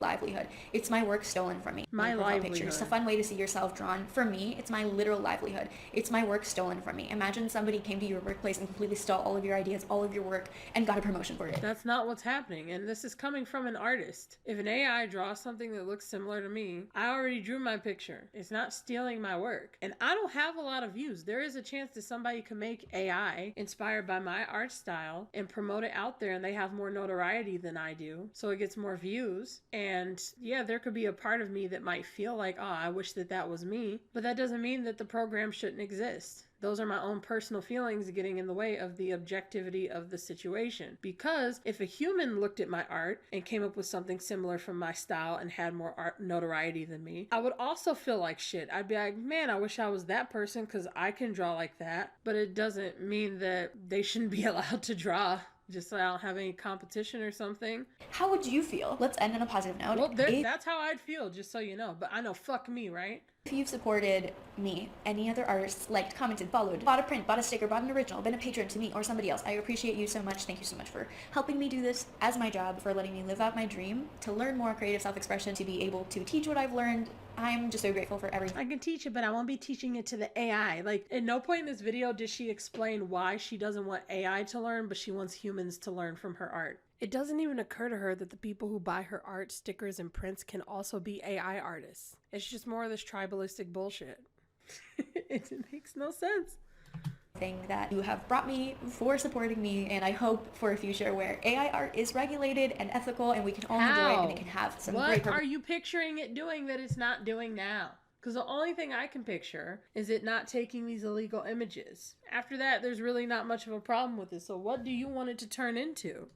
Livelihood. It's my work stolen from me. My livelihood. Picture. It's a fun way to see yourself drawn. For me, it's my literal livelihood. It's my work stolen from me. Imagine somebody came to your workplace and completely stole all of your ideas, all of your work, and got a promotion for it. That's not what's happening, and this is coming from an artist. If an AI draws something that looks similar to me, I already drew my picture. It's not stealing my work. And I don't have a lot of views. There is a chance that somebody can make AI inspired by my art style and promote it out there, and they have more notoriety than I do, so it gets more views. And yeah, there could be a part of me that might feel like, oh, I wish that that was me. But that doesn't mean that the program shouldn't exist. Those are my own personal feelings getting in the way of the objectivity of the situation. Because if a human looked at my art and came up with something similar from my style and had more art notoriety than me, I would also feel like shit. I'd be like, man, I wish I was that person because I can draw like that. But it doesn't mean that they shouldn't be allowed to draw. Just so I don't have any competition or something. How would you feel? Let's end on a positive note. Well, that's how I'd feel, just so you know. But I know, fuck me, right? If you've supported me, any other artists, liked, commented, followed, bought a print, bought a sticker, bought an original, been a patron to me or somebody else, I appreciate you so much. Thank you so much for helping me do this as my job, for letting me live out my dream, to learn more creative self-expression, to be able to teach what I've learned. I'm just so grateful for everything. I can teach it, but I won't be teaching it to the AI. Like, at no point in this video did she explain why she doesn't want AI to learn, but she wants humans to learn from her art. It doesn't even occur to her that the people who buy her art, stickers, and prints can also be AI artists. It's just more of this tribalistic bullshit. It makes no sense. That you have brought me, for supporting me, and I hope for a future where AI art is regulated and ethical and we can all enjoy it and it can have some great What are you picturing it doing that it's not doing now? Because the only thing I can picture is it not taking these illegal images. After that, there's really not much of a problem with it. So what do you want it to turn into?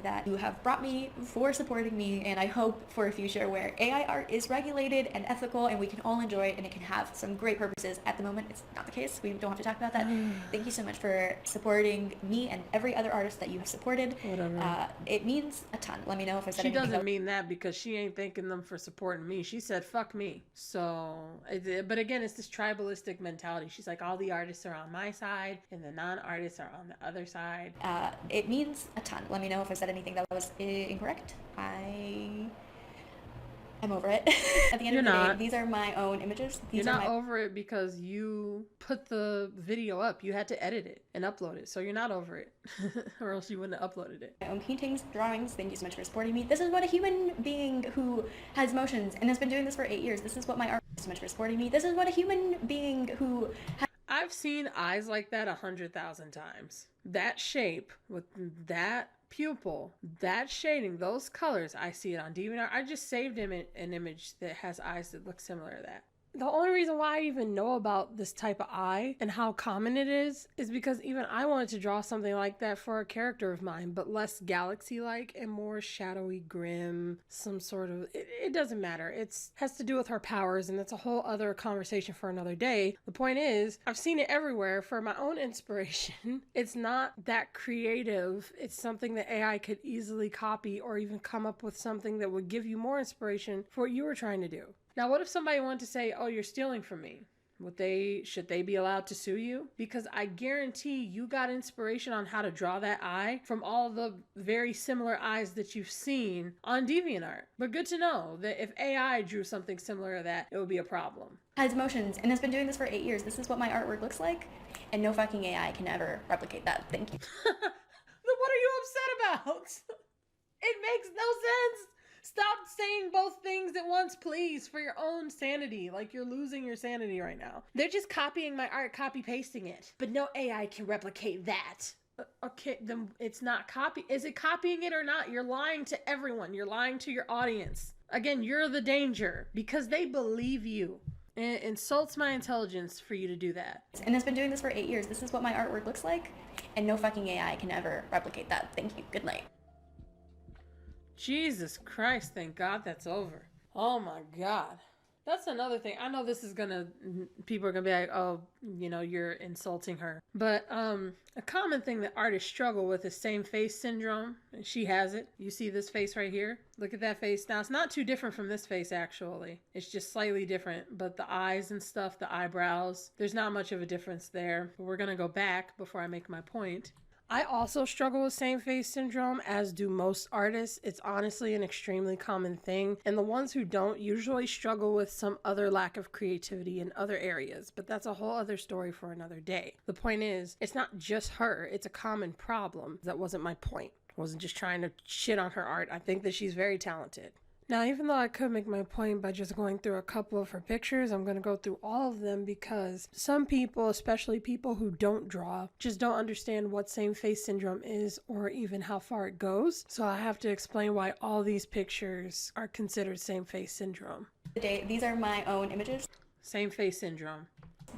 That you have brought me, for supporting me, and I hope for a future where AI art is regulated and ethical and we can all enjoy it and it can have some great purposes. At the moment, it's not the case. We don't have to talk about that. Thank you so much for supporting me and every other artist that you have supported. Whatever. It means a ton. Let me know if I said She anything. doesn't mean that because she ain't thanking them for supporting me. She said, fuck me. So, but again, it's this tribalistic mentality. She's like, all the artists are on my side and the non-artists are on the other side. It means a ton. Let me know if I said anything that was incorrect. I'm over it. At the end of the day, these are my own images. You're not over it because you put the video up. You had to edit it and upload it. So you're not over it. Or else you wouldn't have uploaded it. My own paintings, drawings. Thank you so much for supporting me. This is what a human being who has emotions and has been doing this for 8 years. This is what my art. Thank you so much for supporting me. This is what a human being who I've seen eyes like that 100,000 times. That shape with that pupil, that shading, those colors, I see it on DeviantArt. I just saved him an image that has eyes that look similar to that. The only reason why I even know about this type of eye and how common it is because even I wanted to draw something like that for a character of mine, but less galaxy-like and more shadowy, grim, some sort of, it doesn't matter. It has to do with her powers, and that's a whole other conversation for another day. The point is, I've seen it everywhere for my own inspiration. It's not that creative. It's something that AI could easily copy or even come up with something that would give you more inspiration for what you were trying to do. Now, what if somebody wanted to say, oh, you're stealing from me? Should they be allowed to sue you? Because I guarantee you got inspiration on how to draw that eye from all the very similar eyes that you've seen on DeviantArt. But good to know that if AI drew something similar to that, it would be a problem. Has emotions and has been doing this for 8 years. This is what my artwork looks like, and no fucking AI can ever replicate that. Thank you. Then what are you upset about? It makes no sense. Stop saying both things at once, please, for your own sanity. Like, you're losing your sanity right now. They're just copying my art, copy-pasting it. But no AI can replicate that. Okay, then it's not copy. Is it copying it or not? You're lying to everyone. You're lying to your audience. Again, you're the danger because they believe you. And it insults my intelligence for you to do that. And has been doing this for 8 years. This is what my artwork looks like, and no fucking AI can ever replicate that. Thank you. Good night. Jesus Christ, thank God that's over. Oh my God. That's another thing. I know this is people are gonna be like, oh, you know, you're insulting her. But a common thing that artists struggle with is same face syndrome. And she has it. You see this face right here? Look at that face. Now, it's not too different from this face, actually. It's just slightly different. But the eyes and stuff, the eyebrows, there's not much of a difference there. But we're gonna go back before I make my point. I also struggle with same face syndrome, as do most artists. It's honestly an extremely common thing, and the ones who don't usually struggle with some other lack of creativity in other areas, but that's a whole other story for another day. The point is, it's not just her, it's a common problem. That wasn't my point. I wasn't just trying to shit on her art. I think that she's very talented. Now, even though I could make my point by just going through a couple of her pictures, I'm going to go through all of them because some people, especially people who don't draw, just don't understand what same face syndrome is or even how far it goes. So I have to explain why all these pictures are considered same face syndrome. These are my own images. Same face syndrome.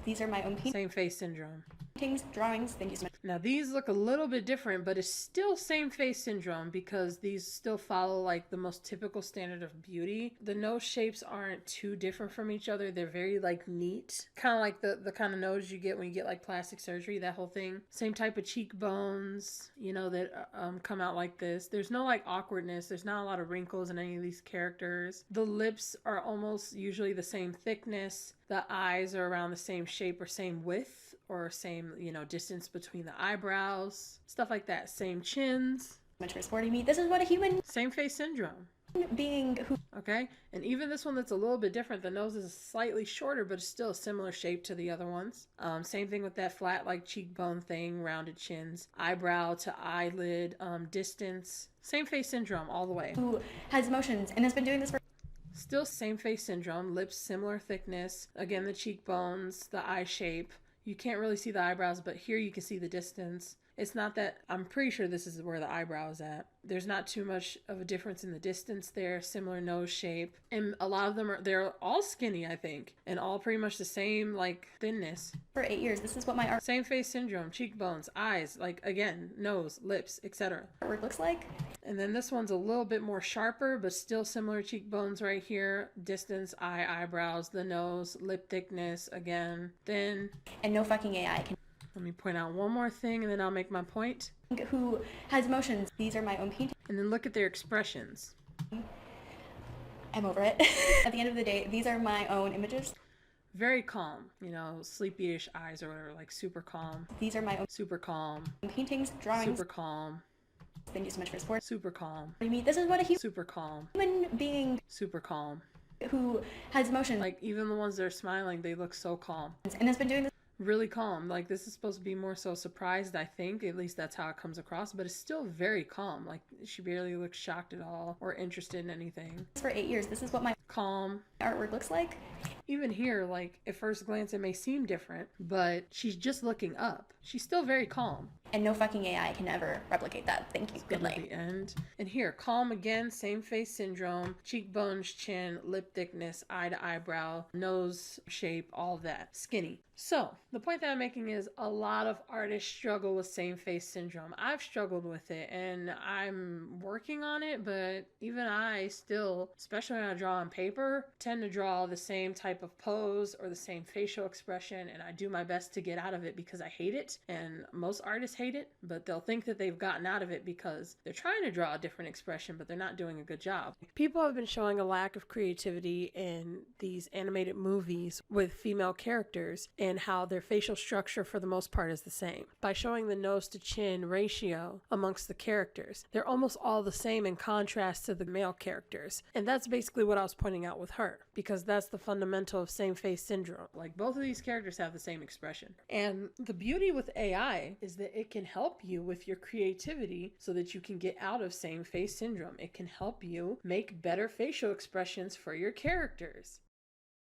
These are my own same face syndrome. Paintings, drawings, thank you so much. Now these look a little bit different, but it's still same face syndrome because these still follow like the most typical standard of beauty. The nose shapes aren't too different from each other. They're very like neat, kind of like the kind of nose you get when you get like plastic surgery, that whole thing. Same type of cheekbones, you know, that come out like this. There's no like awkwardness. There's not a lot of wrinkles in any of these characters. The lips are almost usually the same thickness. The eyes are around the same shape or same width or same, you know, distance between the eyebrows, stuff like that. Same chins. Much for supporting me. This is what a human same face syndrome being who. Okay, and even this one that's a little bit different. The nose is slightly shorter, but it's still a similar shape to the other ones. Same thing with that flat like cheekbone thing, rounded chins, eyebrow to eyelid, distance. Same face syndrome all the way. Who has emotions and has been doing this for. Still same face syndrome, lips similar thickness. Again, the cheekbones, the eye shape. You can't really see the eyebrows, but here you can see the distance. It's not that, I'm pretty sure this is where the eyebrow is at. There's not too much of a difference in the distance there, similar nose shape. And a lot of them they're all skinny, I think, and all pretty much the same, like, thinness. For 8 years, this is what my art. Same face syndrome, cheekbones, eyes, like, again, nose, lips, etc. Artwork looks like. And then this one's a little bit more sharper, but still similar cheekbones right here. Distance, eyebrows, the nose, lip thickness, again, thin. And no fucking AI can. Let me point out one more thing and then I'll make my point. Who has emotions. These are my own paintings. And then look at their expressions. I'm over it. At the end of the day, these are my own images. Very calm, you know, sleepyish eyes or whatever, like super calm. These are my own. Super calm. Paintings, drawings. Super calm. Thank you so much for support. Super calm. This is what a super calm. Human being. Super calm. Who has emotions. Like even the ones that are smiling, they look so calm. And has been doing this. Really calm. Like this is supposed to be more so surprised, I think. At least that's how it comes across. But it's still very calm. Like she barely looks shocked at all or interested in anything. For 8 years, this is what my calm artwork looks like. Even here, like at first glance, it may seem different, but she's just looking up. She's still very calm. And no fucking AI can ever replicate that. Thank you. Good night. At the end. And here, calm again, same face syndrome, cheekbones, chin, lip thickness, eye to eyebrow, nose shape, all that. Skinny. So, the point that I'm making is a lot of artists struggle with same face syndrome. I've struggled with it and I'm working on it, but even I still, especially when I draw on paper, tend to draw the same type of pose or the same facial expression, and I do my best to get out of it because I hate it, and most artists hate hate it, but they'll think that they've gotten out of it because they're trying to draw a different expression, but they're not doing a good job. People have been showing a lack of creativity in these animated movies with female characters and how their facial structure for the most part is the same. By showing the nose to chin ratio amongst the characters, they're almost all the same in contrast to the male characters. And that's basically what I was pointing out with her, because that's the fundamental of same face syndrome. Like, both of these characters have the same expression. And the beauty with AI is that it can help you with your creativity so that you can get out of same face syndrome. It can help you make better facial expressions for your characters.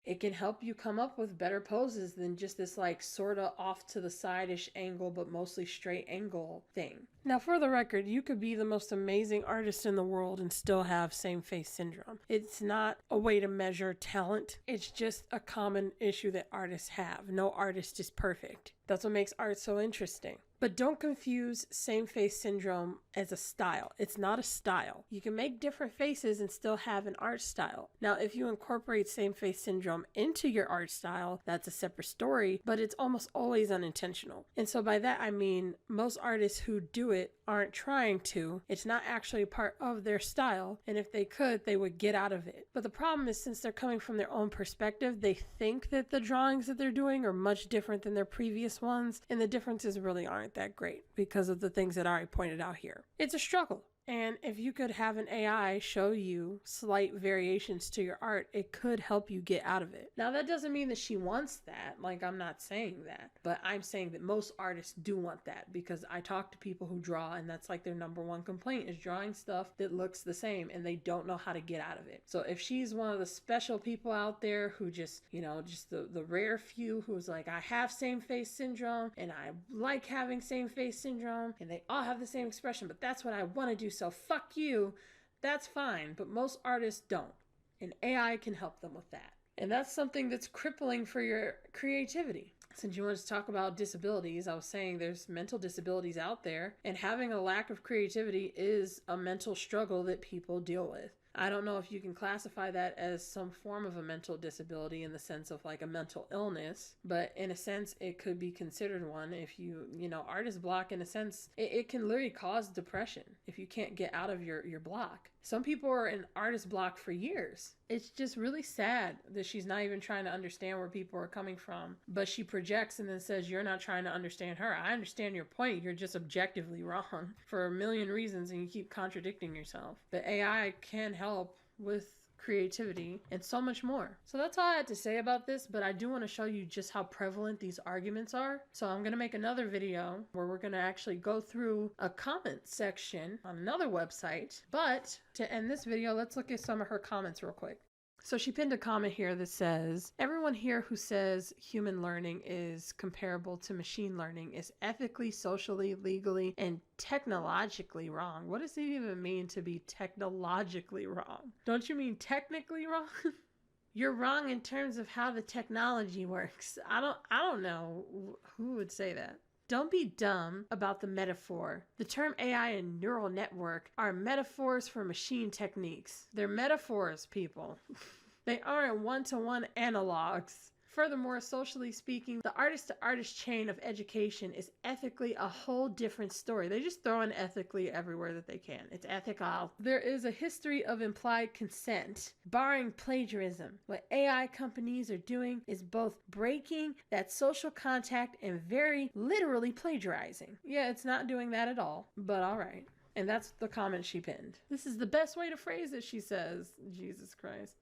It can help you come up with better poses than just this like sort of off to the side-ish angle but mostly straight angle thing. Now, for the record, you could be the most amazing artist in the world and still have same face syndrome. It's not a way to measure talent. It's just a common issue that artists have. No artist is perfect. That's what makes art so interesting. But don't confuse same face syndrome as a style. It's not a style. You can make different faces and still have an art style. Now, if you incorporate same face syndrome into your art style, that's a separate story, but it's almost always unintentional. And so by that, I mean, most artists who do it aren't trying to. It's not actually part of their style. And if they could, they would get out of it. But the problem is, since they're coming from their own perspective, they think that the drawings that they're doing are much different than their previous ones. And the differences really aren't that great because of the things that I already pointed out here. It's a struggle. And if you could have an AI show you slight variations to your art, it could help you get out of it. Now, that doesn't mean that she wants that. Like, I'm not saying that. But I'm saying that most artists do want that, because I talk to people who draw and that's like their number one complaint is drawing stuff that looks the same and they don't know how to get out of it. So if she's one of the special people out there who just, you know, just the rare few who's like, I have same face syndrome and I like having same face syndrome and they all have the same expression, but that's what I want to do. So fuck you, that's fine, but most artists don't, and AI can help them with that. And that's something that's crippling for your creativity. Since you wanted to talk about disabilities, I was saying there's mental disabilities out there, and having a lack of creativity is a mental struggle that people deal with. I don't know if you can classify that as some form of a mental disability in the sense of like a mental illness, but in a sense, it could be considered one. If you know, artist block, in a sense, it can literally cause depression if you can't get out of your block. Some people are in artist block for years. It's just really sad that she's not even trying to understand where people are coming from, but she projects and then says, you're not trying to understand her. I understand your point. You're just objectively wrong for a million reasons and you keep contradicting yourself. But AI can help with creativity and so much more. So that's all I had to say about this, but I do want to show you just how prevalent these arguments are. So I'm going to make another video where we're going to actually go through a comment section on another website. But to end this video, let's look at some of her comments real quick. So she pinned a comment here that says, everyone here who says human learning is comparable to machine learning is ethically, socially, legally, and technologically wrong. What does it even mean to be technologically wrong? Don't you mean technically wrong? You're wrong in terms of how the technology works. I don't know who would say that. Don't be dumb about the metaphor. The term AI and neural network are metaphors for machine techniques. They're metaphors, people. They aren't one-to-one analogs. Furthermore, socially speaking, the artist-to-artist chain of education is ethically a whole different story. They just throw in ethically everywhere that they can. It's ethical. There is a history of implied consent, barring plagiarism. What AI companies are doing is both breaking that social contact and very literally plagiarizing. Yeah, it's not doing that at all, but all right. And that's the comment she pinned. This is the best way to phrase it, she says. Jesus Christ.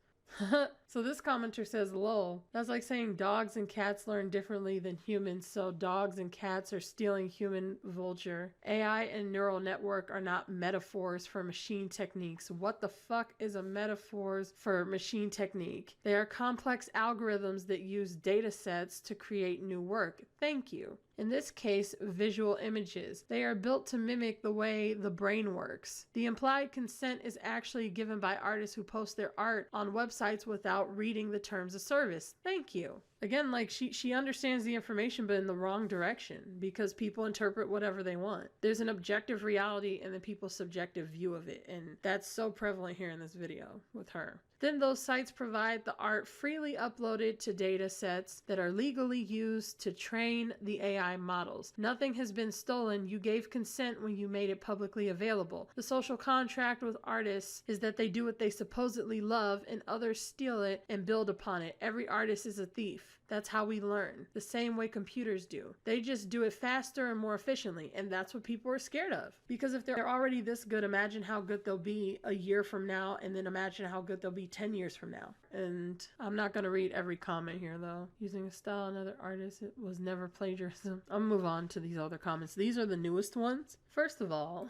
So this commenter says, lol, that's like saying dogs and cats learn differently than humans, so dogs and cats are stealing human vulture. AI and neural network are not metaphors for machine techniques. What the fuck is a metaphors for machine technique? They are complex algorithms that use data sets to create new work. Thank you. In this case, visual images. They are built to mimic the way the brain works. The implied consent is actually given by artists who post their art on websites without reading the terms of service. Thank you. Again, like she understands the information, but in the wrong direction, because people interpret whatever they want. There's an objective reality and then people's subjective view of it. And that's so prevalent here in this video with her. Then those sites provide the art freely uploaded to data sets that are legally used to train the AI models. Nothing has been stolen. You gave consent when you made it publicly available. The social contract with artists is that they do what they supposedly love and others steal it and build upon it. Every artist is a thief. That's how we learn. The same way computers do. They just do it faster and more efficiently, and that's what people are scared of. Because if they're already this good, imagine how good they'll be a year from now, and then imagine how good they'll be 10 years from now. And I'm not going to read every comment here, though. Using a style another artist, it was never plagiarism. I'll move on to these other comments. These are the newest ones. First of all...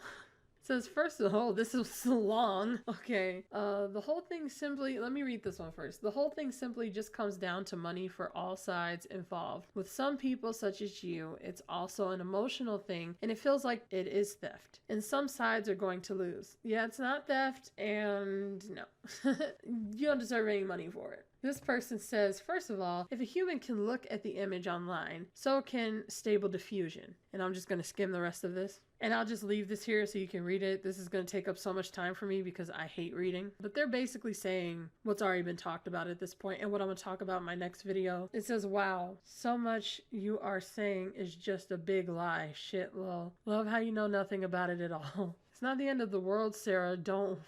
says, first of all, this is so long. Okay. The whole thing simply, let me read this one first. The whole thing simply just comes down to money for all sides involved. With some people, such as you, it's also an emotional thing, and it feels like it is theft. And some sides are going to lose. Yeah, it's not theft, and no. You don't deserve any money for it. This person says, first of all, if a human can look at the image online, so can Stable Diffusion. And I'm just going to skim the rest of this. And I'll just leave this here so you can read it. This is going to take up so much time for me because I hate reading. But they're basically saying what's already been talked about at this point and what I'm going to talk about in my next video. It says, wow, so much you are saying is just a big lie. Shit, lol. Love how you know nothing about it at all. It's not the end of the world, Sarah. Don't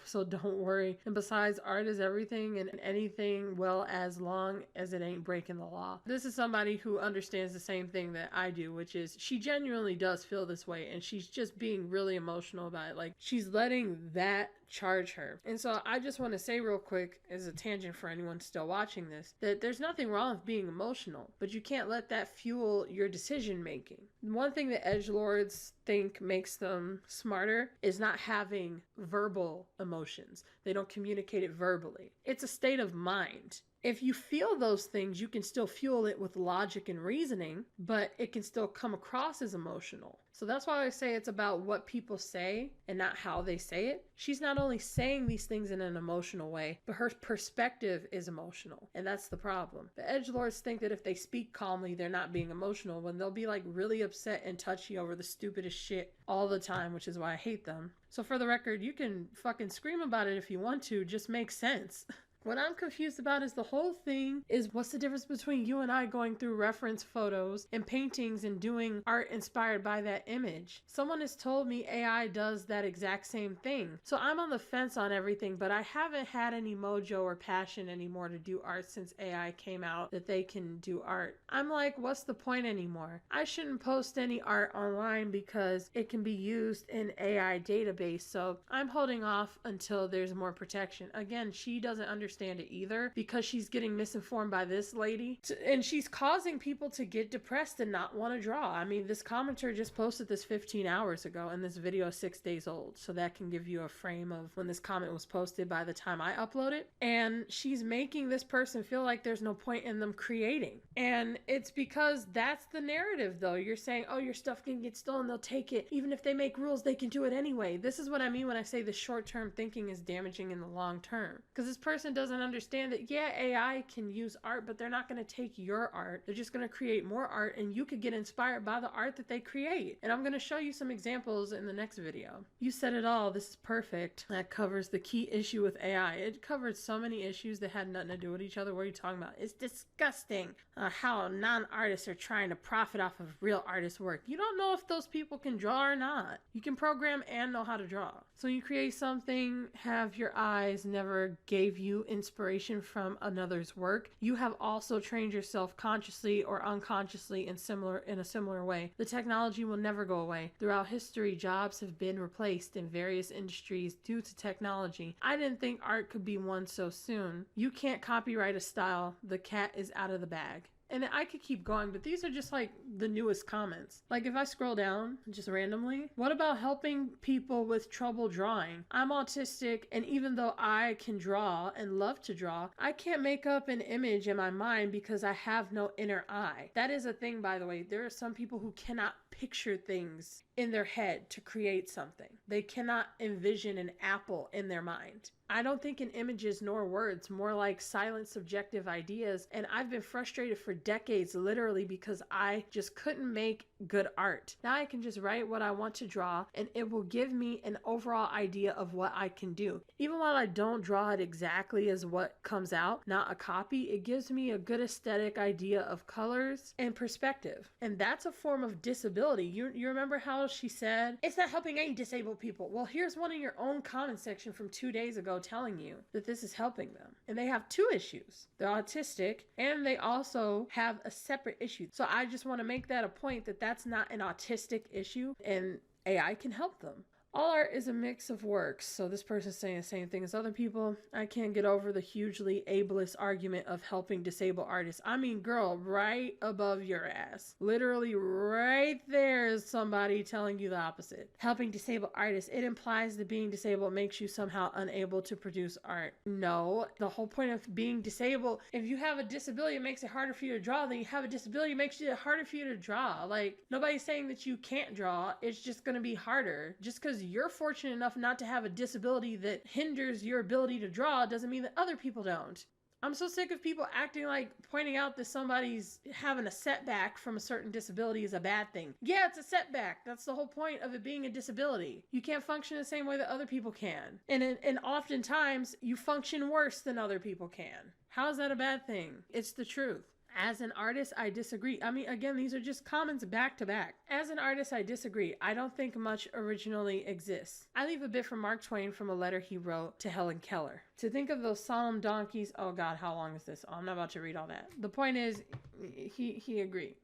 worry. And besides, art is everything and anything, well, as long as it ain't breaking the law. This is somebody who understands the same thing that I do, which is she genuinely does feel this way, and she's just being really emotional about it. Like, she's letting that charge her. And so I just want to say real quick, as a tangent for anyone still watching this, that there's nothing wrong with being emotional, but you can't let that fuel your decision making. One thing that edgelords think makes them smarter is not having verbal emotions. They don't communicate it verbally. It's a state of mind. If you feel those things, you can still fuel it with logic and reasoning, but it can still come across as emotional. So that's why I say it's about what people say and not how they say it. She's not only saying these things in an emotional way, but her perspective is emotional. And that's the problem. The edgelords think that if they speak calmly, they're not being emotional, when they'll be like really upset and touchy over the stupidest shit all the time, which is why I hate them. So for the record, you can fucking scream about it if you want to, just make sense. What I'm confused about is the whole thing is what's the difference between you and I going through reference photos and paintings and doing art inspired by that image? Someone has told me AI does that exact same thing. So I'm on the fence on everything, but I haven't had any mojo or passion anymore to do art since AI came out that they can do art. I'm like, what's the point anymore? I shouldn't post any art online because it can be used in AI database. So I'm holding off until there's more protection. Again, she doesn't understand it either because she's getting misinformed by this lady and she's causing people to get depressed and not want to draw. I mean, this commenter just posted this 15 hours ago and this video is 6 days old, so that can give you a frame of when this comment was posted by the time I upload it. And she's making this person feel like there's no point in them creating, and it's because that's the narrative though. You're saying, oh, your stuff can get stolen, they'll take it. Even if they make rules, they can do it anyway. This is what I mean when I say the short-term thinking is damaging in the long term, because this person doesn't understand that, yeah, AI can use art, but they're not going to take your art. They're just going to create more art, and you could get inspired by the art that they create. And I'm going to show you some examples in the next video. You said it all. This is perfect. That covers the key issue with AI. It covered so many issues that had nothing to do with each other. What are you talking about? It's disgusting how non-artists are trying to profit off of real artists' work. You don't know if those people can draw or not. You can program and know how to draw. So you create something, have your eyes never gave you inspiration from another's work. You have also trained yourself consciously or unconsciously in a similar way. The technology will never go away. Throughout history, jobs have been replaced in various industries due to technology. I didn't think art could be one so soon. You can't copyright a style. The cat is out of the bag. And I could keep going, but these are just like the newest comments. Like if I scroll down just randomly, what about helping people with trouble drawing? I'm autistic, and even though I can draw and love to draw, I can't make up an image in my mind because I have no inner eye. That is a thing, by the way. There are some people who cannot picture things in their head to create something. They cannot envision an apple in their mind. I don't think in images nor words, more like silent subjective ideas. And I've been frustrated for decades, literally, because I just couldn't make good art. Now I can just write what I want to draw and it will give me an overall idea of what I can do. Even while I don't draw it exactly as what comes out, not a copy, it gives me a good aesthetic idea of colors and perspective. And that's a form of disability. You remember how she said, it's not helping any disabled people. Well, here's one in your own comment section from 2 days ago telling you that this is helping them. And they have two issues. They're autistic and they also have a separate issue. So I just want to make that a point that that's not an autistic issue and AI can help them. All art is a mix of works. So this person's saying the same thing as other people. I can't get over the hugely ableist argument of helping disabled artists. I mean, girl, right above your ass. Literally right there is somebody telling you the opposite. Helping disabled artists, it implies that being disabled makes you somehow unable to produce art. No, the whole point of being disabled, if you have a disability, it makes it harder for you to draw. Then you have a disability, it makes it harder for you to draw. Like, nobody's saying that you can't draw. It's just going to be harder. Just because you're fortunate enough not to have a disability that hinders your ability to draw doesn't mean that other people don't. I'm so sick of people acting like pointing out that somebody's having a setback from a certain disability is a bad thing. Yeah, it's a setback. That's the whole point of it being a disability. You can't function the same way that other people can. And oftentimes you function worse than other people can. How is that a bad thing? It's the truth. As an artist, I disagree. I mean, again, these are just comments back to back. As an artist, I disagree. I don't think much originally exists. I leave a bit from Mark Twain from a letter he wrote to Helen Keller. To think of those solemn donkeys. Oh God, how long is this? Oh, I'm not about to read all that. The point is, he agreed.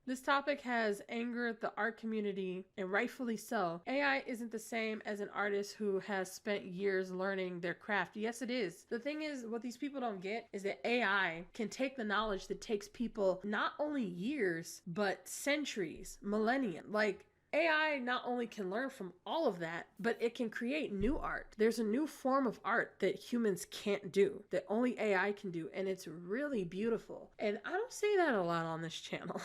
This topic has angered the art community, and rightfully so. AI isn't the same as an artist who has spent years learning their craft. Yes, it is. The thing is, what these people don't get is that AI can take the knowledge that takes people not only years, but centuries, millennia. Like, AI not only can learn from all of that, but it can create new art. There's a new form of art that humans can't do, that only AI can do, and it's really beautiful. And I don't say that a lot on this channel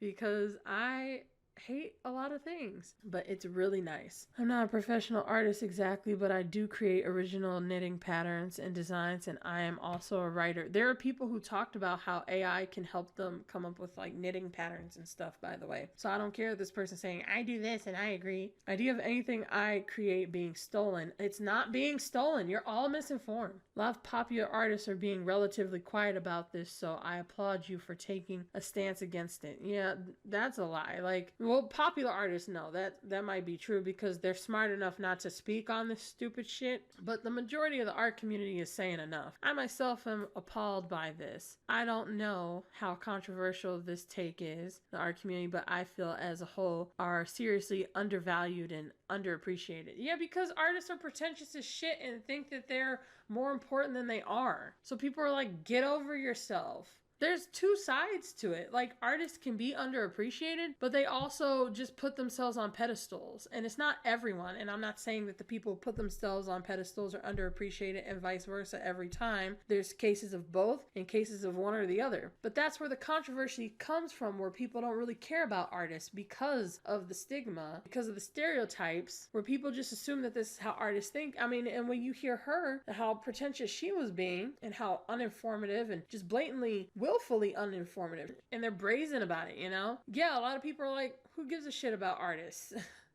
because I hate a lot of things, but it's really nice. I'm not a professional artist exactly, but I do create original knitting patterns and designs, and I am also a writer. There are people who talked about how AI can help them come up with like knitting patterns and stuff, by the way. So I don't care if this person saying, I do this and I agree. Idea of anything I create being stolen. It's not being stolen. You're all misinformed. A lot of popular artists are being relatively quiet about this, so I applaud you for taking a stance against it. Yeah, that's a lie. Like, well, popular artists, no, that might be true because they're smart enough not to speak on this stupid shit, but the majority of the art community is saying enough. I myself am appalled by this. I don't know how controversial this take is, the art community, but I feel as a whole are seriously undervalued and underappreciated. Yeah, because artists are pretentious as shit and think that they're more important than they are. So people are like, get over yourself. There's two sides to it. Like, artists can be underappreciated, but they also just put themselves on pedestals. And it's not everyone. And I'm not saying that the people who put themselves on pedestals are underappreciated and vice versa every time. There's cases of both and cases of one or the other. But that's where the controversy comes from, where people don't really care about artists because of the stigma, because of the stereotypes, where people just assume that this is how artists think. I mean, and when you hear her, how pretentious she was being and how uninformative and just blatantly willfully uninformative, and they're brazen about it, you know? Yeah, a lot of people are like, who gives a shit about artists?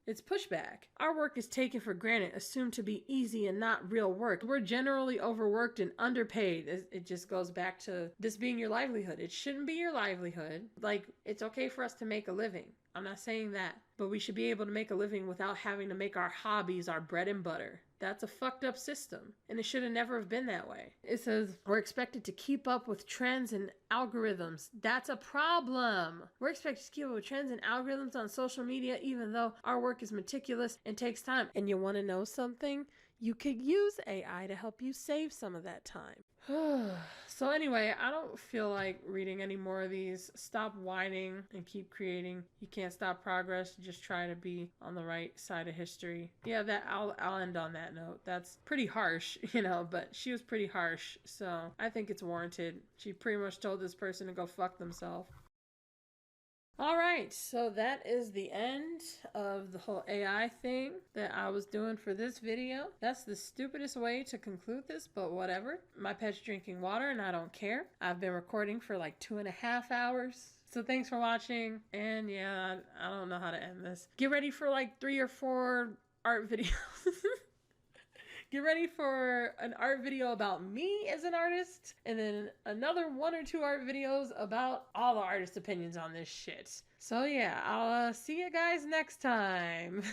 It's pushback. Our work is taken for granted, assumed to be easy and not real work. We're generally overworked and underpaid. It just goes back to this being your livelihood. It shouldn't be your livelihood. Like, it's okay for us to make a living. I'm not saying that, but we should be able to make a living without having to make our hobbies our bread and butter. That's a fucked up system, and it should have never have been that way. It says we're expected to keep up with trends and algorithms. That's a problem. We're expected to keep up with trends and algorithms on social media, even though our work is meticulous and takes time. And you want to know something? You could use AI to help you save some of that time. So anyway, I don't feel like reading any more of these. Stop whining and keep creating. You can't stop progress. Just try to be on the right side of history. Yeah, I'll end on that note. That's pretty harsh, you know, but she was pretty harsh. So I think it's warranted. She pretty much told this person to go fuck themselves. All right, so that is the end of the whole AI thing that I was doing for this video. That's the stupidest way to conclude this, but whatever. My pet's drinking water and I don't care. I've been recording for like 2.5 hours. So thanks for watching. And yeah, I don't know how to end this. Get ready for like 3 or 4 art videos. Get ready for an art video about me as an artist, and then another 1 or 2 art videos about all the artists' opinions on this shit. So yeah, I'll see you guys next time.